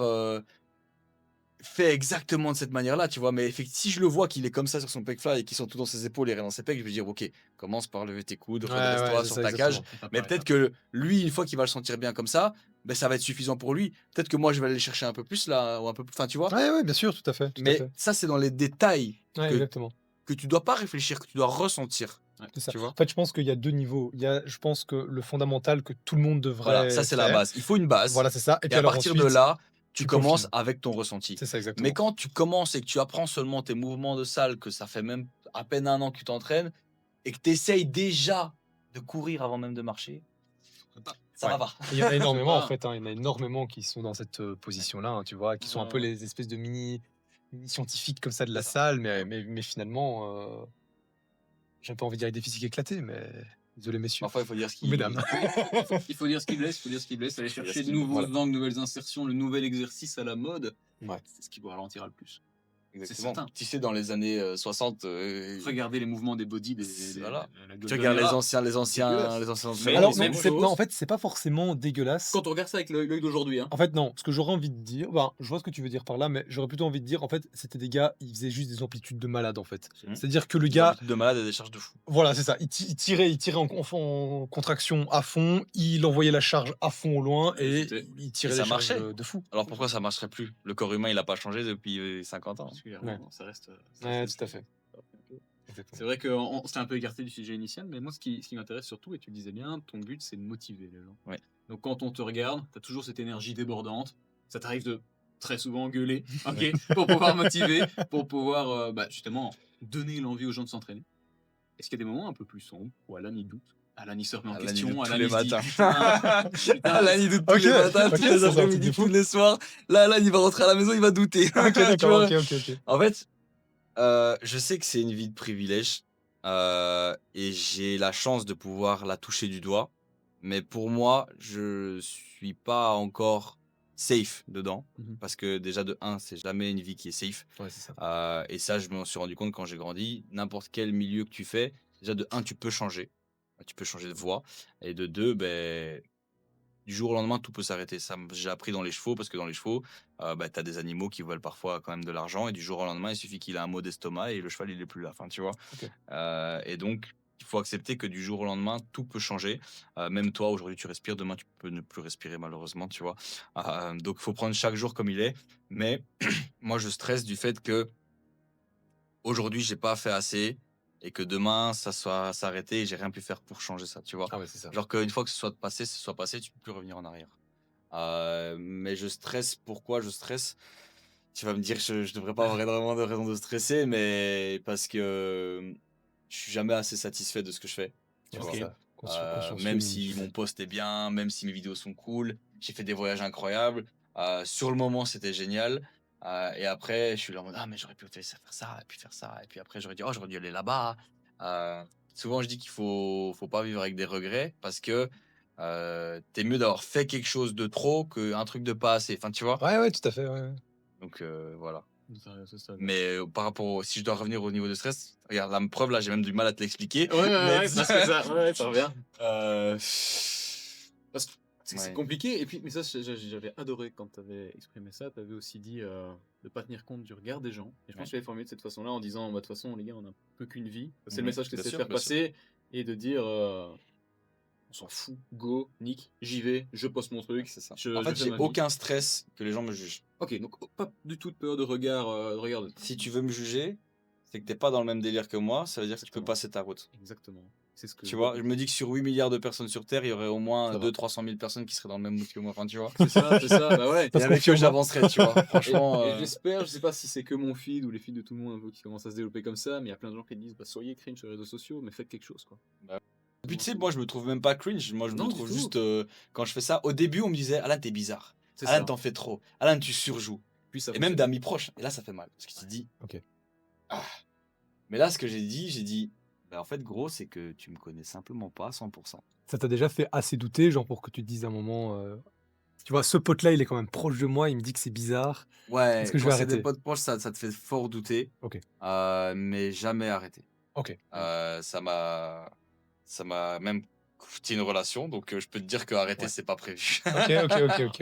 fais exactement de cette manière-là, tu vois. Mais si je le vois qu'il est comme ça sur son pec fly et qu'il sont tout dans ses épaules et rien dans ses pecs, je vais dire, ok, commence par lever tes coudes, ouais, redresse-toi c'est sur ça, ta cage. exactement. Étape Mais par peut-être étape. que lui, une fois qu'il va le sentir bien comme ça, ben, ça va être suffisant pour lui. Peut-être que moi, je vais aller chercher un peu plus là, ou un peu plus, enfin, tu vois. Ouais, ouais, bien sûr, tout à fait, tout à Mais fait. ça, c'est dans les détails Ouais, que, exactement. que tu dois pas réfléchir, que tu dois ressentir, Ouais. C'est ça. tu vois. En fait, je pense qu'il y a deux niveaux. Il y a, je pense que le fondamental que tout le monde Voilà, ça, devrait c'est la faire, base. Il faut une base. voilà, c'est ça. Et Et puis à alors partir de ensuite, là, tu tu commences peaufines. avec ton ressenti. C'est ça, Mais exactement. quand tu commences et que tu apprends seulement tes mouvements de salle, que ça fait même à peine un an que tu t'entraînes, et que tu essayes déjà de courir avant même de marcher, ça Ouais. va pas. Et il y en a C'est énormément, en pas. fait, hein. Il y en a énormément qui sont dans cette position-là, hein, tu vois, qui sont un peu Ouais. les espèces de mini scientifiques comme ça de C'est la ça. salle, mais finalement, j'ai pas envie de dire avec des physiques éclatées, mais désolé, messieurs. Parfois, il faut dire ce Ou mesdames. Il faut dire ce qui blesse, il faut dire ce qui blesse, aller Faut dire chercher ce de qui blesse. nouveaux Voilà. angles, nouvelles insertions, le nouvel exercice à la mode. Ouais. C'est ce qui vous ralentira le plus. Exactement. certain. Tu sais, dans les années 60, Regardez les mouvements des bodies voilà. la Tu regardes les Golden Era. anciens Dégueulasse. entraîneurs Mais Alors, ils non, sont même beaux. chose. non, en fait, c'est pas forcément dégueulasse. Quand on regarde ça avec l'œil d'aujourd'hui, hein. En fait, non. Ce que j'aurais envie de dire, ben, je vois ce que tu veux dire par là, mais j'aurais plutôt envie de dire, en fait, c'était des gars, ils faisaient juste des amplitudes de malade, en fait. Mhm. C'est-à-dire que le Des gars, amplitudes de malade et des charges de fou. voilà, c'est ça. Il tirait en contraction à fond, il envoyait la charge à fond au loin Et et c'était- il tirait Et ça des charges marchait. de fou. Alors pourquoi ça marcherait plus? Le corps humain, il a pas changé depuis 50 ans. Particulièrement, ça reste. Ouais, tout à fait. C'est vrai qu'on s'est un peu écarté du sujet initial, mais moi, ce qui m'intéresse surtout, et tu le disais bien, ton but, c'est de motiver les gens. Ouais. Donc, quand on te regarde, tu as toujours cette énergie débordante. Ça t'arrive de très souvent gueuler, ok, pour pouvoir motiver, pour pouvoir justement donner l'envie aux gens de s'entraîner. Est-ce qu'il y a des moments un peu plus sombres où Alan il doute, Alan il se remet en Alan, il question, doute tous Alan les il se dit matins. putain, Alan, il doute tous Ok, les matins, ok, tous ça, les c'est un truc après-midi, de fou. tous les soirs. Là, Alan, il va rentrer à la maison, il va douter. Ok, Tu d'accord, vois. ok. En fait, je sais que c'est une vie de privilège et j'ai la chance de pouvoir la toucher du doigt. Mais pour moi, je suis pas encore safe dedans. Mhm. Parce que déjà, de un, c'est jamais une vie qui est safe. Ouais, c'est ça. Et ça, je m'en suis rendu compte quand j'ai grandi. N'importe quel milieu que tu fais, déjà, de un, tu peux changer. Tu peux changer de voie. Et de deux, ben, du jour au lendemain, tout peut s'arrêter. Ça, j'ai appris dans les chevaux, parce que dans les chevaux, tu as des animaux qui veulent parfois quand même de l'argent, et du jour au lendemain, il suffit qu'il ait un mot d'estomac et le cheval, il est plus là. Enfin, tu vois. Ok. Et donc, il faut accepter que du jour au lendemain, tout peut changer. Même toi, aujourd'hui, tu respires, demain, tu peux ne plus respirer, malheureusement, tu vois. Donc, il faut prendre chaque jour comme il est. Mais moi, je stresse du fait que aujourd'hui, j'ai pas fait assez et que demain, ça soit s'arrêter et j'ai rien pu faire pour changer ça, tu vois. Ah ouais, c'est ça. Genre qu'une fois que ce soit passé, tu peux plus revenir en arrière. Mais je stresse. Pourquoi je stresse? Tu vas me dire, je devrais pas avoir énormément de raisons de stresser, mais parce que je suis jamais assez satisfait de ce que je fais. Tu Ouais, vois. c'est ça. Consciencieux Même limite. si mon poste est bien, même si mes vidéos sont cool, j'ai fait des voyages incroyables. Sur le moment, c'était génial. Et après, je suis là en mode, ah, mais j'aurais pu faire ça, et puis faire ça. Et puis après, j'aurais dit, oh, j'aurais dû aller là-bas. Souvent, je dis qu'il faut pas vivre avec des regrets parce que t'es mieux d'avoir fait quelque chose de trop qu'un truc de pas assez. Enfin, tu vois. Ouais, ouais, tout à fait. Ouais. Donc voilà. C'est ça. Mais par rapport si je dois revenir au niveau de stress, regarde, la preuve là, j'ai même du mal à te l'expliquer. Ouais, Mais parce que ça, ouais, ça revient. euh, Parce que c'est Ouais. compliqué. Et puis, mais ça, j'avais adoré quand tu avais exprimé ça. Tu avais aussi dit de pas tenir compte du regard des gens. Et je pense que je l'avais formulé de cette façon-là en disant, bah, de toute façon, les gars, on n'a plus qu'une vie. C'est le message que Bien c'est de sûr, faire bien sûr. passer et de dire, on s'en fout, go, nique, j'y vais, je poste mon truc. C'est ça. Je En fait, fais j'ai ma vie. aucun stress que les gens me jugent. Ok, donc pas du tout de peur de regard. Si tu veux me juger, c'est que t'es pas dans le même délire que moi, ça veut dire que tu peux Exactement. passer ta route. Exactement. C'est ce que Tu vois, je me dis que sur 8 milliards de personnes sur Terre, il y aurait au moins Ça va. 200-300 000 personnes qui seraient dans le même mood que moi. Enfin, tu vois. C'est ça, bah ouais. Et avec eux, j'avancerais, tu vois. Franchement. Et j'espère, je sais pas si c'est que mon feed ou les feeds de tout le monde un peu qui commencent à se développer comme ça, mais il y a plein de gens qui disent bah, soyez cringe sur les réseaux sociaux, mais faites quelque chose quoi. Et puis tu sais, moi je me trouve même pas cringe, moi je Non, me du trouve tout. juste quand je fais ça. Au début, on me disait Alan, t'es bizarre. C'est Alan, ça. t'en fais trop. Alan, tu surjoues. Puis ça Et même fonctionne. d'amis proches. Et là, ça fait mal. Parce que tu te dis. Ok. Ah. Mais là, ce que j'ai dit, bah, en fait, gros, c'est que tu me connais simplement pas à 100%. Ça t'a déjà fait assez douter, genre pour que tu te dises à un moment, tu vois, ce pote-là, il est quand même proche de moi, il me dit que c'est bizarre. Ouais, Est-ce que je quand vais c'est des arrêter? potes proches, ça te fait fort douter. Ok. Mais jamais arrêter. Ok. Ça m'a même coûté une relation, donc je peux te dire que arrêter, Ouais. c'est pas prévu. Ok.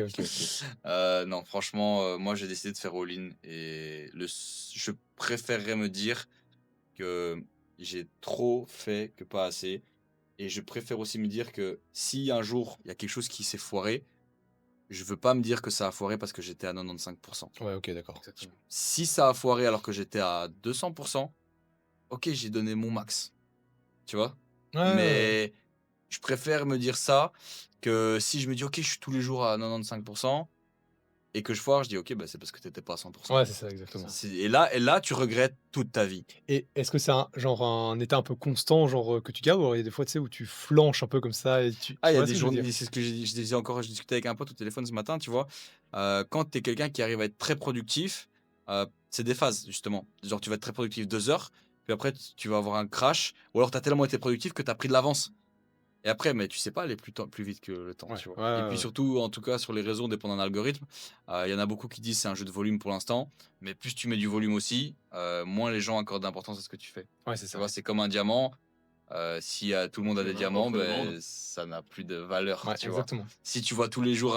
Non, franchement, moi j'ai décidé de faire all-in et je préférerais me dire que j'ai trop fait que pas assez. Et je préfère aussi me dire que si un jour il y a quelque chose qui s'est foiré, je veux pas me dire que ça a foiré parce que j'étais à 95%. Ouais, ok, d'accord. Exactement. Si ça a foiré alors que j'étais à 200%, ok, j'ai donné mon max. Tu vois? Ouais. Mais je préfère me dire ça que si je me dis ok, je suis tous les jours à 95% et que je foire, je dis ok, bah, c'est parce que t'étais pas à 100%. Ouais, c'est ça, exactement. Et là, tu regrettes toute ta vie. Et est-ce que c'est un état un peu constant, genre, que tu gardes? Ou alors il y a des fois, tu sais, où tu flanches un peu comme ça et tu Ah, il y a vois des ce que je veux journées, dire? c'est ce que je disais encore, je discutais avec un pote au téléphone ce matin, tu vois. Quand tu es quelqu'un qui arrive à être très productif, c'est des phases, justement. Genre, tu vas être très productif 2 heures, puis après, tu vas avoir un crash, ou alors tu as tellement été productif que tu as pris de l'avance. Et après, mais tu sais pas aller plus vite que le temps, Ouais, tu vois. ouais, Et ouais, puis ouais. surtout, en tout cas, sur les réseaux, dépendant d'un algorithme, il y en a beaucoup qui disent c'est un jeu de volume pour l'instant, mais plus tu mets du volume aussi, moins les gens accordent d'importance à ce que tu fais. Ouais, c'est Tu ça. vois, c'est comme un diamant. Si tout le monde a Il y des en a diamants, pas pour le monde. ben, ça n'a plus de valeur, Ouais, tu vois. exactement. Si tu vois tous les jours,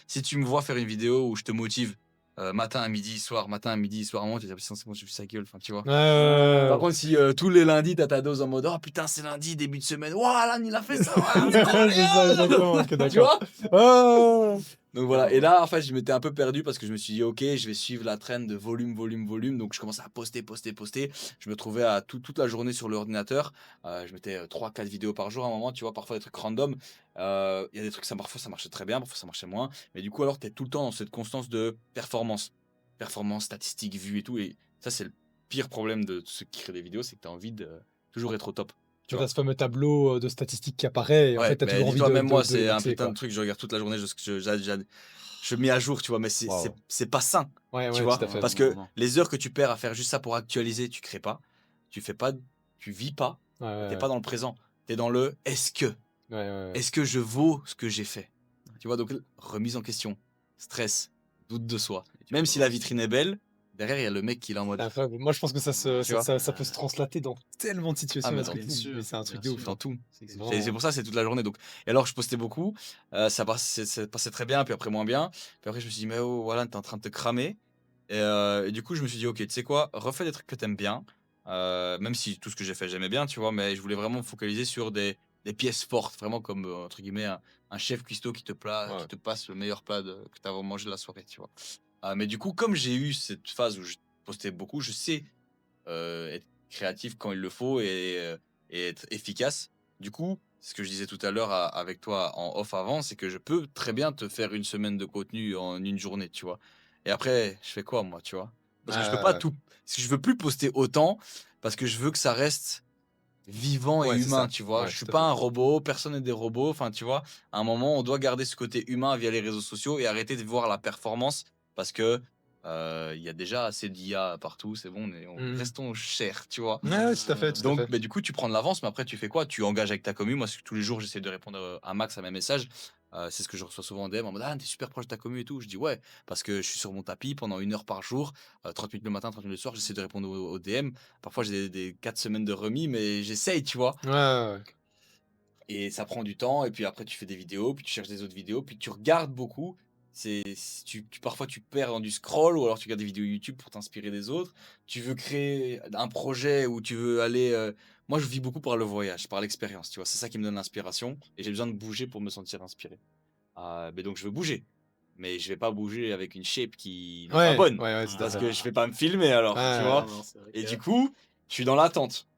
si tu me vois faire une vidéo où je te motive matin à midi, soir, matin à midi, soir, à un moment, tu te dis, c'est bon, j'ai vu sa gueule, enfin, tu vois. Par contre, si tous les lundis, t'as ta dose en mode, oh putain, c'est lundi, début de semaine, waouh, Alan, il a fait ça, Alan, c'est trop C'est ça, bien. exactement. Ok, Tu d'accord. vois? Ouais. Donc voilà, et là, en fait, je m'étais un peu perdu parce que je me suis dit, ok, je vais suivre la trend de volume. Donc je commençais à poster. Je me trouvais à toute la journée sur l'ordinateur. Je mettais 3-4 vidéos par jour à un moment, tu vois, parfois des trucs random. Il y a des trucs, parfois ça marchait très bien, parfois ça marchait moins. Mais du coup, alors, tu es tout le temps dans cette constance de performance. Performance, statistiques, vues et tout. Et ça, c'est le pire problème de ceux qui créent des vidéos, c'est que tu as envie de toujours être au top. Tu vois. as ce fameux tableau de statistiques qui apparaît et en Ouais, fait, tu as mais toujours envie dis-toi, de même moi, de c'est un d'accéder, putain de quoi. truc, je regarde toute la journée, je mets à jour, tu vois, mais Waouh. c'est pas sain, Ouais, tu ouais, vois, tout à fait. parce que les heures que tu perds à faire juste ça pour actualiser, tu crées pas, tu fais pas, tu vis pas, Ouais, ouais, t'es ouais. pas dans le présent, t'es dans le Ouais, ouais. est-ce que je vaux ce que j'ai fait, tu vois, donc remise en question, stress, doute de soi, même si la vitrine est belle, derrière il y a le mec qui est là en mode, C'est incroyable. Moi, je pense que ça tu vois, ça peut se translater dans tellement de situations, mais ce que dans tu dis, mais c'est un truc de ouf, dans hein. tout. C'est C'est vraiment pour ça, c'est toute la journée. Donc. Et alors, je postais beaucoup. Ça passait très bien, puis après moins bien. Puis après, je me suis dit, mais oh, voilà, t'es en train de te cramer. Et du coup, je me suis dit, ok, tu sais quoi, refais des trucs que t'aimes bien. Même si tout ce que j'ai fait, j'aimais bien, tu vois. Mais je voulais vraiment me focaliser sur des pièces fortes, vraiment comme, entre guillemets, un chef cuistot qui ouais. qui te passe le meilleur plat que tu as mangé de la soirée, tu vois. Mais du coup, comme j'ai eu cette phase où je postais beaucoup, je sais être créatif quand il le faut et être efficace. Du coup, ce que je disais tout à l'heure avec toi en off avant, c'est que je peux très bien te faire une semaine de contenu en une journée, tu vois. Et après, je fais quoi, moi, tu vois? Parce que je peux pas tout. Parce que je veux plus poster autant, parce que je veux que ça reste vivant et Ouais, c'est humain, ça. tu vois. Ouais, Je suis tout à pas fait. un robot, personne n'est des robots. Enfin, tu vois, à un moment, on doit garder ce côté humain via les réseaux sociaux et arrêter de voir la performance parce que il y a déjà assez d'IA partout, c'est bon, restons chers, tu vois. Ouais, tout à fait, tout à Donc, fait. bah, du coup, tu prends de l'avance, mais après, tu fais quoi? Tu engages avec ta commu. Moi, tous les jours, j'essaie de répondre un max à mes messages. C'est ce que je reçois souvent en DM en mode ah, t'es super proche de ta commu et tout. Je dis ouais, parce que je suis sur mon tapis pendant 1 heure par jour, 30 minutes le matin, 30 minutes le soir. J'essaie de répondre aux DM. Parfois, j'ai des 4 semaines de remis, mais j'essaye, tu vois. Ouais, ouais, ouais. Et ça prend du temps. Et puis après, tu fais des vidéos, puis tu cherches des autres vidéos, puis tu regardes beaucoup. Parfois, tu perds dans du scroll ou alors tu regardes des vidéos YouTube pour t'inspirer des autres. Tu veux créer un projet où tu veux aller. Moi, je vis beaucoup par le voyage, par l'expérience, tu vois. C'est ça qui me donne l'inspiration. Et j'ai besoin de bouger pour me sentir inspiré. Mais donc, je veux bouger. Mais je vais pas bouger avec une shape qui n'est pas Ouais, bonne. ouais, ouais, tout à Parce fait. que je vais pas me filmer alors, tu Ouais, vois. non, c'est vrai Et que- du coup, je suis dans l'attente.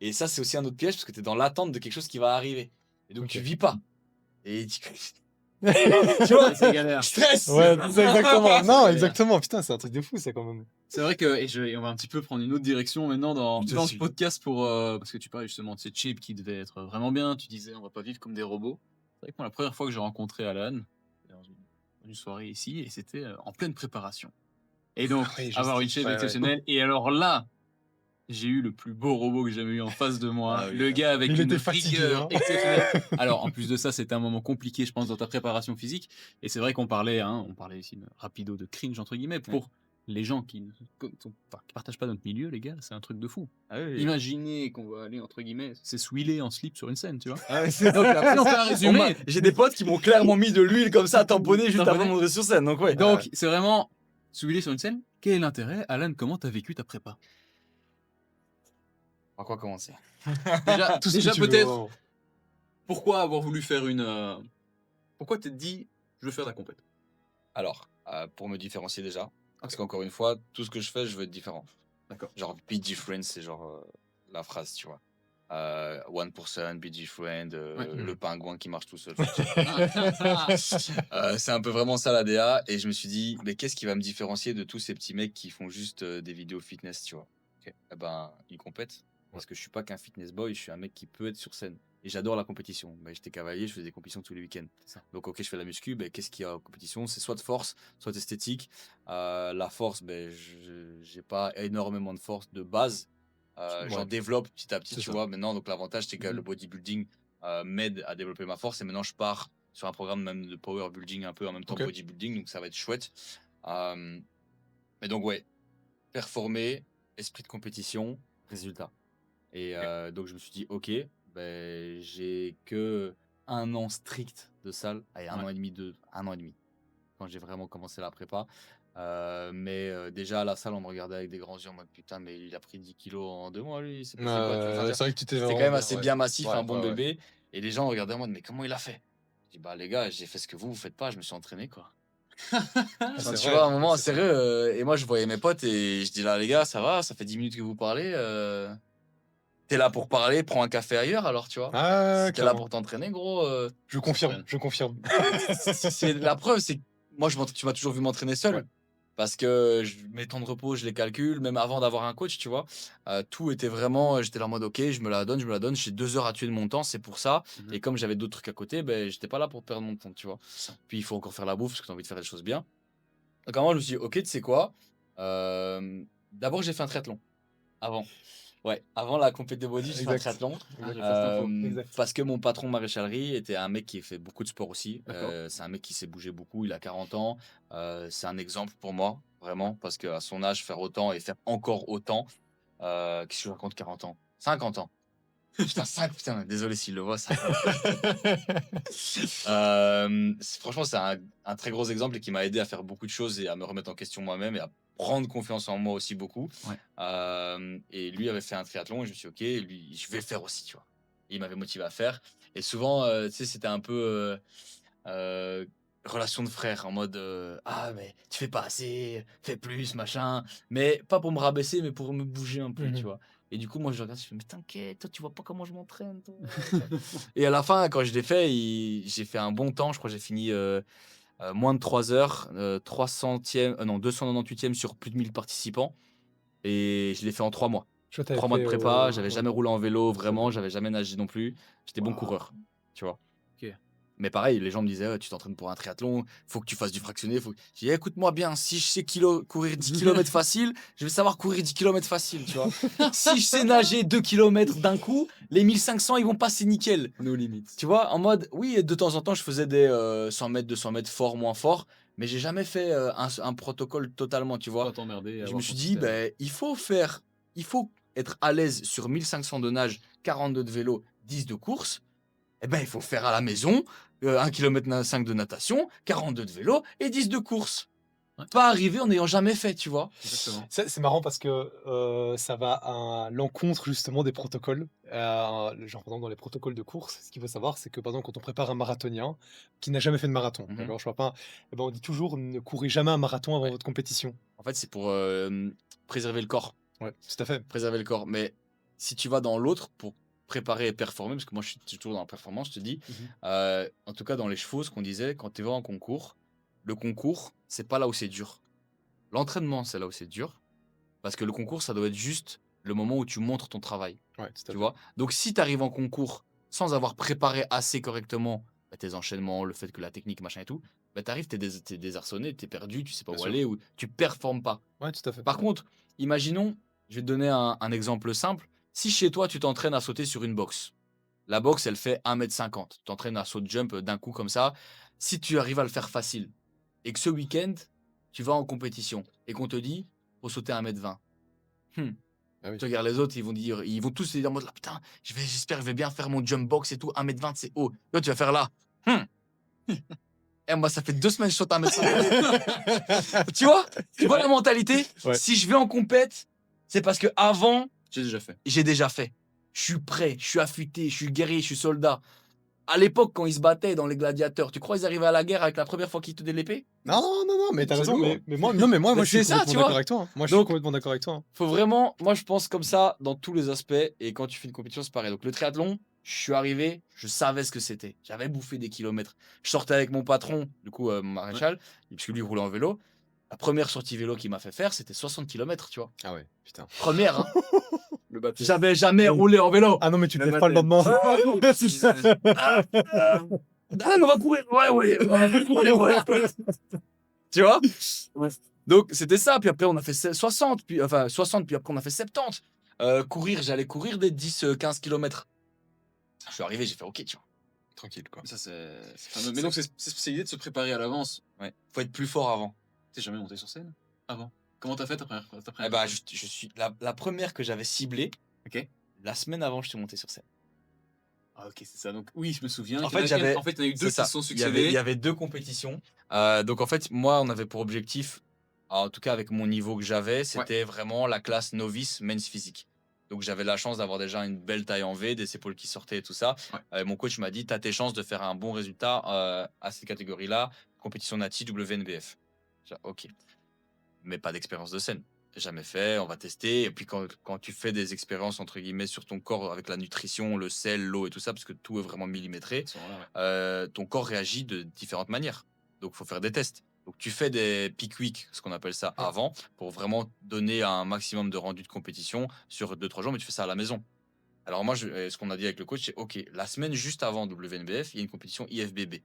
Et ça, c'est aussi un autre piège parce que tu es dans l'attente de quelque chose qui va arriver. Et donc, Ok. tu vis pas. Et tu tu vois, c'est galère. stress. Ouais, c'est exactement. Non, galère. exactement. Putain, c'est un truc de fou, ça, quand même. C'est vrai que, et on va un petit peu prendre une autre direction maintenant dans Je te ce suis. podcast parce que tu parlais justement de ces chips qui devaient être vraiment bien. Tu disais, on va pas vivre comme des robots. C'est vrai que moi, la première fois que j'ai rencontré Alan, c'était dans une soirée ici, et c'était en pleine préparation. Et donc, Oui, juste. avoir une shape Ouais, ouais. exceptionnelle. Et alors là, j'ai eu le plus beau robot que j'ai jamais eu en face de moi. Ah oui, Le ça, gars avec Il une était fatigué, rigueur hein. exceptionnelle. Alors, en plus de ça, c'était un moment compliqué, je pense, dans ta préparation physique. Et c'est vrai qu'on parlait, on parlait ici rapido de cringe, entre guillemets, pour les gens qui partagent pas notre milieu, les gars, c'est un truc de fou. Ah oui, oui. Imaginez qu'on va aller, entre guillemets, s'essuyer en slip sur une scène, tu vois. Ah ouais, c'est Donc, après, on fait un résumé. J'ai des potes qui m'ont clairement mis de l'huile comme ça à tamponner juste Tamponner. avant de monter sur scène. Donc, ouais. Donc, c'est vraiment s'huiler sur une scène. Quel est l'intérêt? Alan, comment t'as vécu ta prépa? Par quoi commencer? Déjà, Tout ce que déjà tu veux, peut-être, vraiment. pourquoi avoir voulu faire pourquoi t'es dit, je veux faire la compète? Alors, pour me différencier déjà, parce qu'encore une fois, tout ce que je fais, je veux être différent. D'accord. Genre, be different, c'est genre la phrase, tu vois. 1%, be different, le pingouin qui marche tout seul. C'est un peu vraiment ça la DA. Et je me suis dit, mais qu'est-ce qui va me différencier de tous ces petits mecs qui font juste des vidéos fitness, tu vois? Eh ben, ils compètent. Parce que je suis pas qu'un fitness boy, je suis un mec qui peut être sur scène. Et j'adore la compétition. Mais j'étais cavalier, je faisais des compétitions tous les week-ends. Donc, ok, je fais la muscu. Ben, qu'est-ce qu'il y a en compétition? C'est soit de force, soit esthétique. La force, ben, j'ai pas énormément de force de base. J'en Ouais. développe petit à petit, C'est tu ça. vois. Maintenant, donc l'avantage, c'est que le bodybuilding m'aide à développer ma force. Et maintenant, je pars sur un programme même de power building un peu en même temps Ok. bodybuilding. Donc, ça va être chouette. Mais donc, ouais, performer, esprit de compétition, résultat. Et donc, je me suis dit, ok, ben, j'ai que 1 an strict de salle. Allez, un an et demi, 1 an et demi, quand j'ai vraiment commencé la prépa. Mais déjà à la salle, on me regardait avec des grands yeux en mode putain, mais il a pris 10 kilos en 2 mois, lui, c'est possible quoi, tu vois, C'est vrai que tu t'es c'était quand vraiment même assez bien massif, Ouais, un bon ouais, ouais. bébé. Et les gens regardaient en mode, mais comment il a fait? Je dis, bah les gars, j'ai fait ce que vous faites pas, je me suis entraîné quoi. Enfin, C'est tu vrai, vois, à un moment, c'est sérieux, et moi je voyais mes potes et je dis là, les gars, ça va, ça fait 10 minutes que vous parlez. T'es là pour parler, prends un café ailleurs alors, tu vois. Ah, Si t'es là clairement. pour t'entraîner, gros. Je confirme, je confirme. La preuve, c'est que moi, tu m'as toujours vu m'entraîner seul. Ouais. Parce que mes temps de repos, je les calcule, même avant d'avoir un coach, tu vois. Tout était vraiment, j'étais là en mode, ok, je me la donne, j'ai 2 heures à tuer de mon temps, c'est pour ça. Et comme j'avais d'autres trucs à côté, ben, j'étais pas là pour perdre mon temps, tu vois. Puis il faut encore faire la bouffe parce que t'as envie de faire des choses bien. Donc à un moment, je me suis dit, ok, tu sais quoi, d'abord, j'ai fait un triathlon. Avant. Ouais, avant la compétition de body, j'ai fait un Exact. triathlon. Exact. Parce que mon patron maréchalerie était un mec qui fait beaucoup de sport aussi. D'accord. C'est un mec qui s'est bougé beaucoup. Il a 40 ans. C'est un exemple pour moi, vraiment. Parce qu'à son âge, faire autant et faire encore autant. Qu'est-ce que je raconte 40 ans? 50 ans. Putain, putain, désolé s'il le voit, ça. Franchement, c'est un très gros exemple et qui m'a aidé à faire beaucoup de choses et à me remettre en question moi-même et à prendre confiance en moi aussi beaucoup. Et lui avait fait un triathlon et je me suis dit, ok, lui, je vais le faire aussi, tu vois. Et il m'avait motivé à faire. Et souvent, tu sais, c'était un peu relation de frère en mode ah, mais tu fais pas assez, fais plus, machin. Mais pas pour me rabaisser, mais pour me bouger un peu, tu vois. Et du coup, moi, je regarde, je fais, mais t'inquiète, toi, tu vois pas comment je m'entraîne, toi. Et à la fin, quand je l'ai fait, j'ai fait un bon temps. Je crois que j'ai fini moins de 3 heures, 300e, non, 298e sur plus de 1000 participants. Et je l'ai fait en 3 mois. Je vois, t'avais 3 mois de fait prépa, j'avais ouais. jamais roulé en vélo, vraiment, j'avais jamais nagé non plus. J'étais bon Waouh. coureur, tu vois. Ok. Mais pareil, les gens me disaient: «Ouais, tu t'entraînes pour un triathlon, faut que tu fasses du fractionné, faut». J'ai dit: «Écoute-moi bien, si je sais courir 10 kilomètres facile, je vais savoir courir 10 kilomètres facile, tu vois? Si je sais nager 2 kilomètres d'un coup, les 1500, ils vont passer nickel». On est aux limites. Tu vois? En mode, oui, de temps en temps, je faisais des 100 mètres, 200 mètres, fort, moins fort, mais j'ai jamais fait un protocole totalement, tu vois? Pas t'emmerder. Je me avoir suis ton dit, système. ben, il faut être à l'aise sur 1500 de nage, 42 de vélo, 10 de course. Eh ben, il faut faire à la maison 1 km 5 de natation, 42 de vélo et 10 de course. Ouais. Pas arriver en n'ayant jamais fait, tu vois? Exactement. C'est marrant parce que ça va à l'encontre justement des protocoles. Genre, par exemple, dans les protocoles de course, ce qu'il faut savoir, c'est que par exemple, quand on prépare un marathonien qui n'a jamais fait de marathon, Mhm. d'accord, je vois pas, eh ben, on dit toujours ne courez jamais un marathon avant Ouais. votre compétition. En fait, c'est pour préserver le corps. Ouais, tout à fait. Préserver le corps. Mais si tu vas dans l'autre pour préparer et performer, parce que moi je suis toujours dans la performance, je te dis, en tout cas dans les chevaux, ce qu'on disait, quand tu vas en concours, le concours, c'est pas là où c'est dur. L'entraînement, c'est là où c'est dur. Parce que le concours, ça doit être juste le moment où tu montres ton travail. Ouais, tout à Tu fait. vois? Donc si tu arrives en concours sans avoir préparé assez correctement tes enchaînements, le fait que la technique, machin et tout, tu arrives, t'es désarçonné, t'es perdu, tu sais pas Bien où sûr. aller, ou tu performes pas. Ouais, tout à fait. Par contre, imaginons, je vais te donner un exemple simple. Si chez toi, tu t'entraînes à sauter sur une box, la box, elle fait 1,50 m. Tu t'entraînes à saut jump d'un coup comme ça. Si tu arrives à le faire facile et que ce week-end, tu vas en compétition et qu'on te dit, faut sauter 1,20 m. Ah oui. Tu regardes les autres, ils vont tous se dire en mode là, putain, j'espère que je vais bien faire mon jump box et tout. 1,20 m, c'est haut. Toi, tu vas faire là. Et moi, ça fait 2 semaines que je saute 1,50 m. Tu vois la mentalité? Ouais. Si je vais en compète, c'est parce que avant, J'ai déjà fait. j'ai déjà fait. Je suis prêt, je suis affûté, je suis guerrier, je suis soldat. À l'époque, quand ils se battaient dans les gladiateurs, tu crois qu'ils arrivaient à la guerre avec la première fois qu'ils tenaient l'épée? Non, mais t'as C'est raison. lourd. Mais moi, non, mais moi, Mais je suis c'est ça, complètement tu d'accord vois. avec toi. Hein. Moi, je suis Donc- complètement d'accord avec toi. Hein. Faut vraiment, moi je pense comme ça dans tous les aspects. Et quand tu fais une compétition, c'est pareil. Donc le triathlon, je suis arrivé, je savais ce que c'était. J'avais bouffé des kilomètres. Je sortais avec mon patron, du coup, mon maréchal, parce que lui il roulait en vélo. La première sortie vélo qu'il m'a fait faire, c'était 60 km, tu vois. Ah ouais, putain. Première, hein. Le bateau. J'avais jamais roulé en vélo. Ah non, mais tu te Le lèves pas le matin. lendemain. On va courir. Ouais. Tu vois? Ouais. Donc c'était ça. Puis après, on a fait 60, puis après on a fait 70. Courir, j'allais courir des 10-15 km. Je suis arrivé, j'ai fait OK, tu vois. Tranquille, quoi. Ça, c'est fameux. Mais donc, c'est spécialisé de se préparer à l'avance. Ouais. Faut être plus fort avant. T'es jamais monté sur scène avant? Comment t'as fait ta première Eh ben, je suis la première que j'avais ciblée. Ok. La semaine avant, je suis monté sur scène. Ah, ok, c'est ça. Donc, oui, je me souviens. En qu'il y fait, en a- j'avais- En fait, il y en a eu deux C'est ça. qui se sont Il y avait succédés. 2 compétitions. Donc en fait, moi, on avait pour objectif, en tout cas avec mon niveau que j'avais, c'était vraiment la classe novice men's physique. Donc j'avais la chance d'avoir déjà une belle taille en V, des épaules qui sortaient et tout ça. Ouais. Mon coach m'a dit, tu as tes chances de faire un bon résultat à cette catégorie-là, compétition nati WNBF. J'ai dit, OK. Mais pas d'expérience de scène. Jamais fait, on va tester. Et puis quand tu fais des expériences entre guillemets sur ton corps avec la nutrition, le sel, l'eau et tout ça, parce que tout est vraiment millimétré, Ils sont là, ouais. ton corps réagit de différentes manières. Donc, il faut faire des tests. Donc, tu fais des peak week, ce qu'on appelle ça, avant, pour vraiment donner un maximum de rendu de compétition sur 2-3 jours, mais tu fais ça à la maison. Alors, moi, ce qu'on a dit avec le coach, c'est OK, la semaine juste avant WNBF, il y a une compétition IFBB.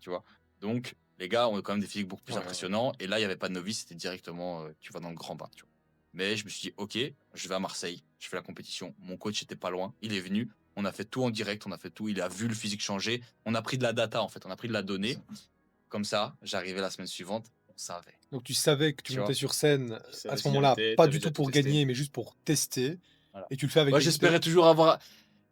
Tu vois? Donc, les gars ont quand même des physiques beaucoup plus Ouais, impressionnants. Et là, il n'y avait pas de novice, c'était directement, tu vas dans le grand bain. Tu vois? Mais je me suis dit, OK, je vais à Marseille, je fais la compétition. Mon coach était pas loin, il est venu. On a fait tout en direct, on a fait tout. Il a vu le physique changer. On a pris de la data, en fait. On a pris de la donnée. Comme ça, j'arrivais la semaine suivante, on savait. Donc tu savais que tu Tu montais vois. sur scène Tu savais à ce si moment-là, j'avais été, pas t'avais du déjà tout tout pour testé. gagner, mais juste pour tester. Voilà. Et tu le fais avec Moi, des j'espérais toujours avoir.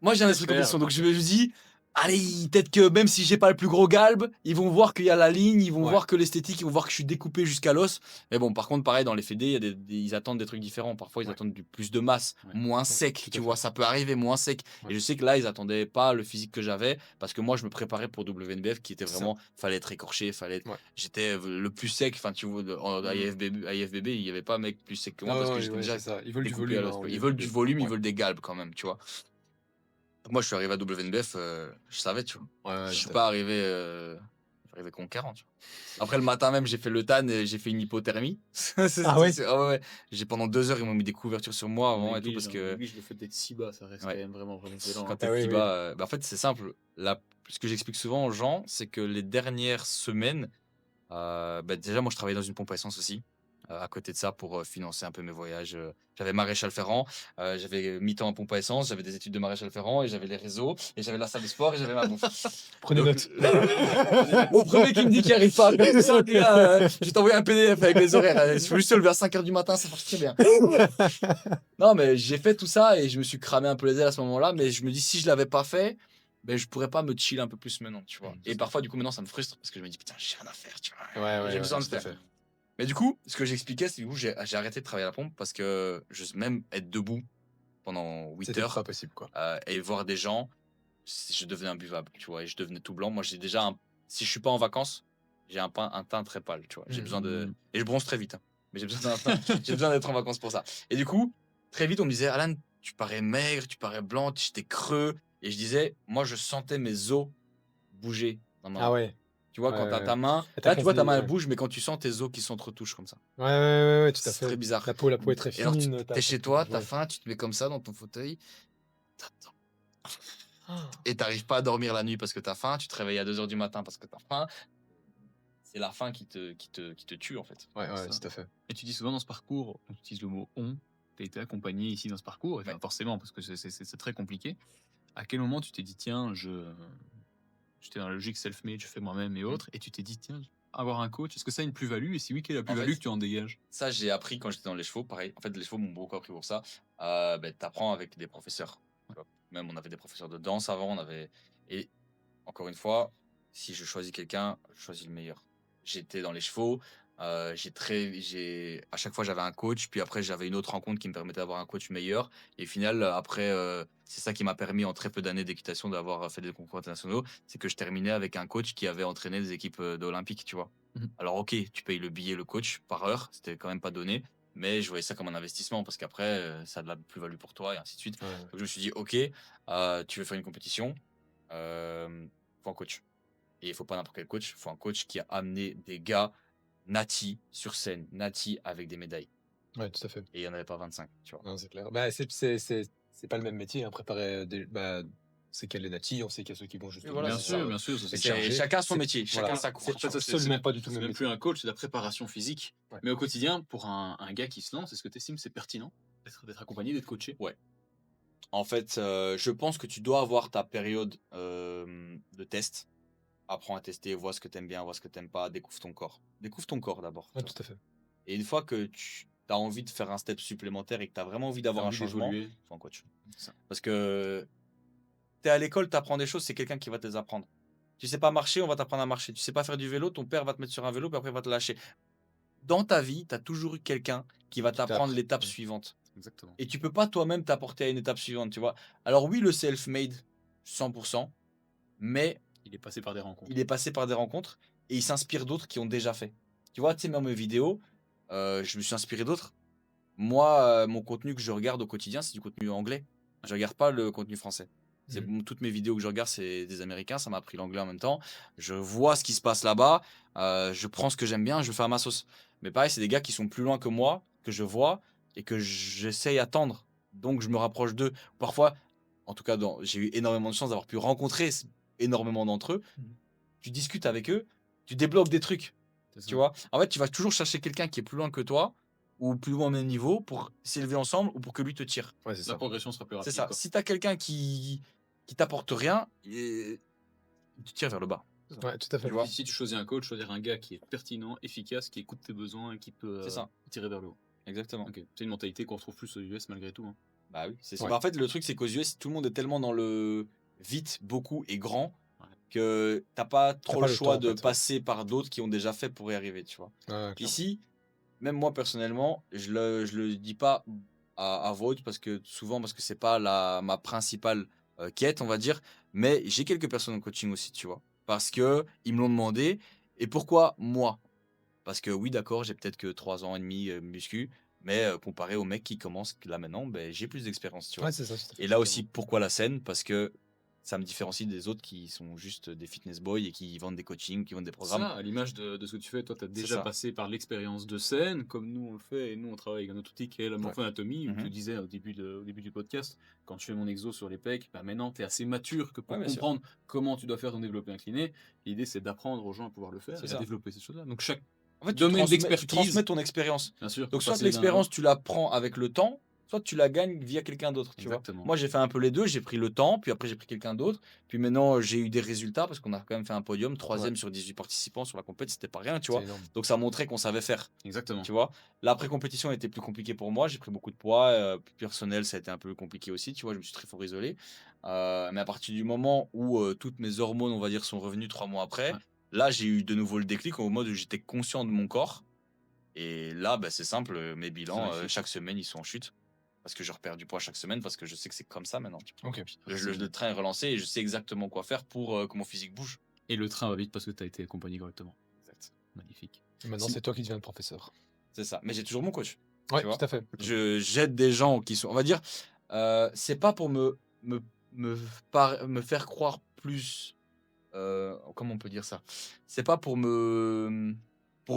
Moi, j'ai un esprit de J'espère. compétition. Donc, je me dis, allez, peut-être que même si j'ai pas le plus gros galbe, ils vont voir qu'il y a la ligne, ils vont Ouais. voir que l'esthétique, ils vont voir que je suis découpé jusqu'à l'os. Mais bon, par contre, pareil, dans les fédés, il y a ils attendent des trucs différents. Parfois, ils Ouais. attendent plus de masse, Ouais. moins sec, tout à tu fait. vois, ça peut arriver moins sec. Ouais. Et je sais que là, ils attendaient pas le physique que j'avais parce que moi, je me préparais pour WNBF qui était C'est ça. vraiment, fallait être écorché, fallait être, Ouais. j'étais le plus sec. Enfin, tu vois, à IFBB, il y avait pas un mec plus sec que moi Ah parce que ouais, j'étais ouais, déjà c'est ça. Ils veulent du découpé à volume. l'os, Hein, quoi. au Ils lieu veulent de- du volume, ils Ouais. veulent des galbes quand même, tu vois. Moi, je suis arrivé à WNBF, je savais, tu vois. Ouais, Je suis tout à pas arrivé, j'arrivais conquérant, tu vois. Après le matin même, j'ai fait le TAN et j'ai fait une hypothermie. Ah ouais? Ah ouais, ouais. J'ai pendant 2 heures, ils m'ont mis des couvertures sur moi avant et tout parce En que aiguille, le fait d'être si bas, ça reste ouais. quand même vraiment violent. Quand Hein. t'es Ah oui, petit oui. bas, en fait, c'est simple. Ce que j'explique souvent aux gens, c'est que les dernières semaines, déjà, moi, je travaillais dans une pompe à essence aussi. À côté de ça, pour financer un peu mes voyages, j'avais maréchal Ferrand, j'avais mi-temps en pompe à essence, j'avais des études de maréchal Ferrand et j'avais les réseaux et j'avais la salle de sport et j'avais ma bouffe. Prenez Donc, note. Au premier qui me dit qu'il arrive pas à faire tout ça, les gars, je vais t'envoyer un PDF avec les horaires. Il faut juste se lever à 5h du matin, ça marche très bien. Non, mais j'ai fait tout ça et je me suis cramé un peu les ailes à ce moment-là. Mais je me dis, si je l'avais pas fait, ben, je pourrais pas me chill un peu plus maintenant, tu vois. Et parfois, du coup, maintenant, ça me frustre parce que je me dis, putain, j'ai rien à faire, tu vois. Ouais, J'ai besoin de tout à faire. fait. Mais du coup, ce que j'expliquais, c'est que du coup, j'ai arrêté de travailler à la pompe parce que même être debout pendant 8 C'était pas heures possible, quoi. et voir des gens, je devenais imbuvable, tu vois. Et je devenais tout blanc. Moi, j'ai déjà si je suis pas en vacances, j'ai un teint très pâle, tu vois. J'ai besoin de. Et je bronze très vite, hein. Mais j'ai besoin j'ai besoin d'être en vacances pour ça. Et du coup, très vite, on me disait, Alan, tu parais maigre, tu parais blanc, j'étais creux. Et je disais, moi, je sentais mes os bouger dans ma Ah main. ouais. Tu vois, Ouais, quand t'as ouais, ta ouais. main, Et t'as là, tu vois, ta main, elle ouais. bouge, mais quand tu sens tes os qui s'entretouchent comme ça. Ouais, tout à C'est très fait. bizarre. La peau est très Et alors, fine. t'es chez toi, t'as ouais. faim, tu te mets comme ça dans ton fauteuil, t'attends. Ah. Et t'arrives pas à dormir la nuit parce que t'as faim, tu te réveilles à 2h du matin parce que t'as faim. C'est la faim qui te tue, en fait. Ouais, Ça. tout à fait. Et tu dis souvent dans ce parcours, on utilise le mot on, tu as été accompagné ici dans ce parcours, et enfin, Ouais. forcément, parce que c'est très compliqué. À quel moment tu t'es dit, tiens, j'étais dans la logique self-made, je fais moi-même et autres, et tu t'es dit, tiens, avoir un coach, est-ce que ça a une plus-value? Et si oui, quelle est la plus-value fait, que tu en dégages? Ça, j'ai appris quand j'étais dans les chevaux, pareil. En fait, les chevaux m'ont beaucoup appris pour ça. T'apprends avec des professeurs. Tu vois. Même, on avait des professeurs de danse avant, Et encore une fois, si je choisis quelqu'un, je choisis le meilleur. J'étais dans les chevaux, à chaque fois j'avais un coach, puis après j'avais une autre rencontre qui me permettait d'avoir un coach meilleur. Et au final, après, c'est ça qui m'a permis en très peu d'années d'équitation d'avoir fait des concours internationaux, c'est que je terminais avec un coach qui avait entraîné des équipes d'Olympique, tu vois. Mhm. Alors ok, tu payes le billet, le coach par heure, c'était quand même pas donné, mais je voyais ça comme un investissement parce qu'après, ça a de la plus-value pour toi et ainsi de suite. Ouais. Donc je me suis dit, ok, tu veux faire une compétition, faut un coach. Et il faut pas n'importe quel coach, il faut un coach qui a amené des gars nati sur scène, nati avec des médailles. Ouais, tout à fait. Et il n'y en avait pas 25, tu vois. Non, c'est clair. Bah, c'est pas le même métier, hein, préparer c'est qu'il y a les natis, on sait qu'il y a ceux qui vont justement. voilà, Bien c'est ça. sûr, bien sûr. ça, Et c'est chargé. Chacun son C'est- métier, chacun voilà. sa course. C'est tu vois. absolument pas du tout le C'est même même métier. plus un coach, c'est de la préparation physique. Ouais. Mais au quotidien, pour un gars qui se lance, est-ce que tu estimes c'est pertinent d'être accompagné, d'être coaché? En fait, je pense que tu dois avoir ta période de test. Apprends à tester, vois ce que t'aimes bien, vois ce que t'aimes pas, découvre ton corps. Découvre ton corps d'abord. Ouais, tout à fait. Et une fois que tu as envie de faire un step supplémentaire et que tu as vraiment envie d'avoir T'as un envie changement, d'évoluer. faut un coach. Ça. Parce que tu es à l'école, tu apprends des choses, c'est quelqu'un qui va te les apprendre. Tu sais pas marcher, on va t'apprendre à marcher. Tu sais pas faire du vélo, ton père va te mettre sur un vélo, puis après il va te lâcher. Dans ta vie, tu as toujours eu quelqu'un qui va t'apprendre t'apprend. l'étape Ouais. suivante. Exactement. Et tu peux pas toi-même t'apporter à une étape suivante, tu vois. Alors oui, le self-made, 100%, mais Il est passé par des rencontres. il est passé par des rencontres et il s'inspire d'autres qui ont déjà fait. Tu vois, tu sais, même mes vidéos, je me suis inspiré d'autres. Moi, mon contenu que je regarde au quotidien, c'est du contenu anglais. Je regarde pas le contenu français. Toutes mes vidéos que je regarde, c'est des Américains. Ça m'a appris l'anglais en même temps. Je vois ce qui se passe là-bas. Je prends ce que j'aime bien, je le fais à ma sauce. Mais pareil, c'est des gars qui sont plus loin que moi, que je vois et que j'essaye d'attendre. Donc, je me rapproche d'eux. Parfois, en tout cas, j'ai eu énormément de chance d'avoir pu rencontrer énormément d'entre eux. Tu discutes avec eux, tu débloques des trucs. C'est ça. Tu vois, en fait, tu vas toujours chercher quelqu'un qui est plus loin que toi ou plus loin au même niveau pour s'élever ensemble ou pour que lui te tire. Ouais, c'est La ça. progression sera plus rapide. C'est ça. quoi. Si tu as quelqu'un qui t'apporte rien, il te tire vers le bas. Ouais, tout à fait. Tu vois. Si tu choisis un coach, choisir un gars qui est pertinent, efficace, qui écoute tes besoins et qui peut C'est ça. tirer vers le haut. Exactement. Ok. C'est une mentalité qu'on retrouve plus aux US malgré tout. Hein. Bah oui, c'est Ouais. bah, en fait, le truc, c'est qu'aux US, tout le monde est tellement dans le vite, beaucoup et grand Ouais. que t'as pas trop pas le le choix temps, en de fait, ouais. passer par d'autres qui ont déjà fait pour y arriver, tu vois. Ouais, clairement. Ici, même moi personnellement, je le dis pas à voix haute parce que souvent parce que c'est pas ma principale quête, on va dire. Mais j'ai quelques personnes en coaching aussi, tu vois. Parce que ils me l'ont demandé. Et pourquoi moi? Parce que oui, d'accord, j'ai peut-être que 3 ans et demi muscu, mais comparé aux mecs qui commencent là maintenant, ben, j'ai plus d'expérience, tu vois. Ouais, c'est ça, tout à fait, Et là totalement. aussi, pourquoi la scène? Parce que ça me différencie des autres qui sont juste des fitness boys et qui vendent des coachings, qui vendent des programmes. Ça, à l'image de ce que tu fais, toi, tu as C'est déjà ça. passé par l'expérience de scène, comme nous on le fait, et nous on travaille avec un autre outil qui est la morphoanatomie, où tu Mhm. disais au début du podcast, quand je fais mon exo sur les pecs, bah maintenant tu es assez mature que pour Ouais, bien sûr. comprendre comment tu dois faire ton développé incliné. L'idée c'est d'apprendre aux gens à pouvoir le faire C'est et à ça. développer ces choses-là. Donc chaque En fait, domaine tu d'expertise, transmets ton expérience. bien sûr, Donc, peut soit passer d'un à l'expérience, l'autre. tu la prends avec le temps, soit tu la gagnes via quelqu'un d'autre, tu vois. Exactement. Moi, j'ai fait un peu les deux. J'ai pris le temps, puis après, j'ai pris quelqu'un d'autre. Puis maintenant, j'ai eu des résultats parce qu'on a quand même fait un podium, 3e sur 18 participants sur la compétition, c'était pas rien, tu C'est vois. énorme. Donc, ça montrait qu'on savait faire, Exactement. tu vois. L'après-compétition était plus compliqué pour moi. J'ai pris beaucoup de poids. Personnel, ça a été un peu compliqué aussi, tu vois. Je me suis très fort isolé. Mais à partir du moment où toutes mes hormones, on va dire, sont revenues 3 mois après, Ouais. là, j'ai eu de nouveau le déclic au mode où j'étais conscient de mon corps. Et là, bah, c'est simple, mes bilans, magnifique. chaque semaine, ils sont en chute. Parce que je repère du poids chaque semaine, parce que je sais que c'est comme ça maintenant. Tu vois. Ok. Le train est relancé et je sais exactement quoi faire pour que mon physique bouge. Et le train va vite parce que tu as été accompagné correctement. Exact. Magnifique. Et maintenant, Si- c'est toi qui deviens le professeur. C'est ça. Mais j'ai toujours mon coach. Ouais, Tu vois. tout à fait. J'aide des gens qui sont. On va dire, c'est pas pour me, me faire croire plus. Comment on peut dire ça? C'est pas pour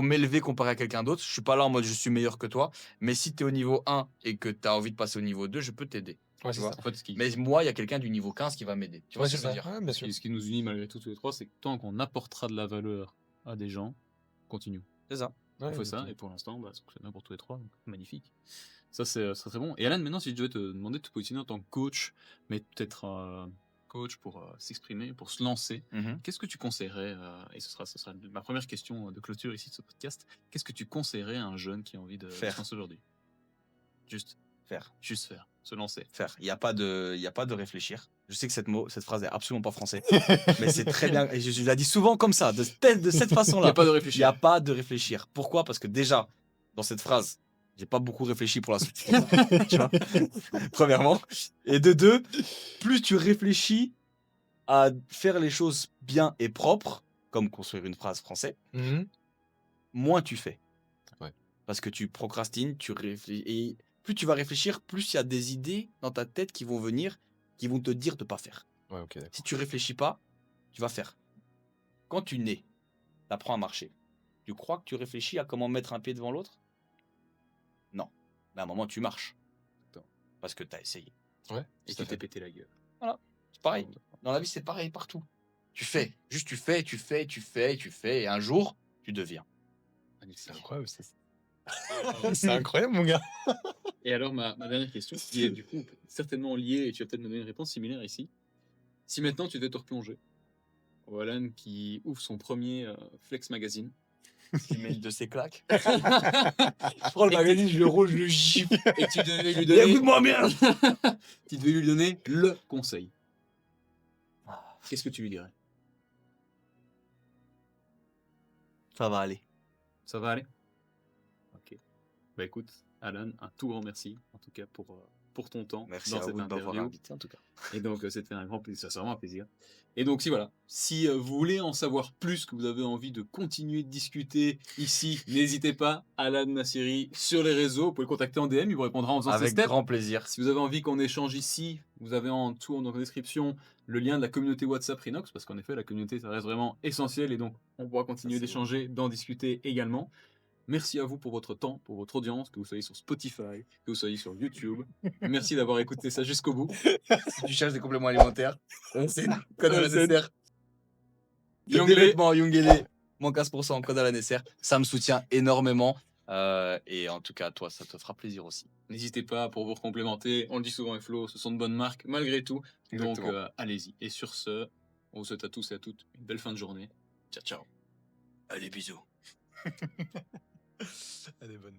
m'élever comparé à quelqu'un d'autre. Je suis pas là en mode je suis meilleur que toi. Mais si tu es au niveau 1 et que tu as envie de passer au niveau 2, je peux t'aider. Ouais, Tu c'est vois. ça. En fait, ce qui, Mais moi, il y a quelqu'un du niveau 15 qui va m'aider. Tu vois Ouais, ce que c'est je veux ça. dire? Ouais, bien sûr. ce qui nous unit malgré tout tous les trois, c'est que tant qu'on apportera de la valeur à des gens, continue. C'est ça. On Ouais, fait ça, exactement. et pour l'instant, bah, ça fonctionne bien pour tous les trois, donc magnifique. Ça, c'est très bon. Et Alan, maintenant, si je devais te demander de te positionner en tant que coach, mais peut-être coach pour s'exprimer, pour se lancer, Mhm. qu'est-ce que tu conseillerais, et ce sera ma première question de clôture ici de ce podcast, qu'est-ce que tu conseillerais à un jeune qui a envie de se Faire. lancer aujourd'hui? Juste Faire. faire, se lancer. Faire. Il n'y a pas de réfléchir. Je sais que cette phrase est absolument pas français. Mais c'est très bien. Et je la dis souvent comme ça, de cette Il n'y façon-là. a pas de Il n'y réfléchir. a pas de réfléchir. Pourquoi? Parce que déjà, dans cette phrase, j'ai pas beaucoup réfléchi pour la suite. Tu vois. Premièrement. Et de deux, plus tu réfléchis à faire les choses bien et propres, comme construire une phrase française, Mhm. moins tu fais. Ouais. Parce que tu procrastines, tu réfléchis. Et plus tu vas réfléchir, plus il y a des idées dans ta tête qui vont venir, qui vont te dire de pas faire. Ouais, ok, d'accord. Si tu réfléchis pas, tu vas faire. Quand tu nais, tu apprends à marcher. Tu crois que tu réfléchis à comment mettre un pied devant l'autre? Non. Mais à un moment, tu marches. Parce que tu as essayé. Ouais, Et tout à tu t'es fait. pété la gueule. Voilà. C'est pareil. Dans la vie, c'est pareil partout. Tu fais. Juste tu fais, tu fais, tu fais, tu fais. Et un jour, tu deviens. C'est incroyable, ça. C'est incroyable, mon gars. Et alors, ma dernière question, qui est du coup certainement liée, et tu vas peut-être me donner une réponse similaire ici. Si maintenant tu devais te replonger, au Alan qui ouvre son premier Flex Magazine, Tu mets une de ses claques. Je prends le magazine, je le roule, je le gifle. et que tu devais lui donner, Écoute-moi bien. tu devais lui donner le conseil, qu'est-ce que tu lui dirais? Ça va aller. Ça va aller? Ok. Bah écoute, Alan, un tout grand merci, en tout cas, pour ton temps Merci dans à cette vous de m'avoir interview. invité en tout cas. Et donc, c'était un grand plaisir, ça c'est vraiment un plaisir. Et donc, si vous voulez en savoir plus, que vous avez envie de continuer de discuter ici, n'hésitez pas, Alan Nassiri sur les réseaux, vous pouvez le contacter en DM, il vous répondra en faisant ses Avec steps. grand plaisir. Si vous avez envie qu'on échange ici, vous avez en dessous dans la description le lien de la communauté WhatsApp Rhinox, parce qu'en effet, la communauté, ça reste vraiment essentiel, et donc on pourra continuer Ça, c'est d'échanger, d'en discuter également. Merci à vous pour votre temps, pour votre audience, que vous soyez sur Spotify, que vous soyez sur YouTube. Merci d'avoir écouté ça jusqu'au bout. Si tu cherches des compléments alimentaires, c'est code à la C'est- nécessaire. Des Younglé. vêtements Younglé, moins 15%, code à la nécessaire. Ça me soutient énormément. Et en tout cas, toi, ça te fera plaisir aussi. N'hésitez pas pour vous complémenter. On le dit souvent avec Flo, ce sont de bonnes marques malgré tout. Donc Exactement. allez-y. Et sur ce, on vous souhaite à tous et à toutes une belle fin de journée. Ciao, ciao. Allez, bisous. Elle est bonne.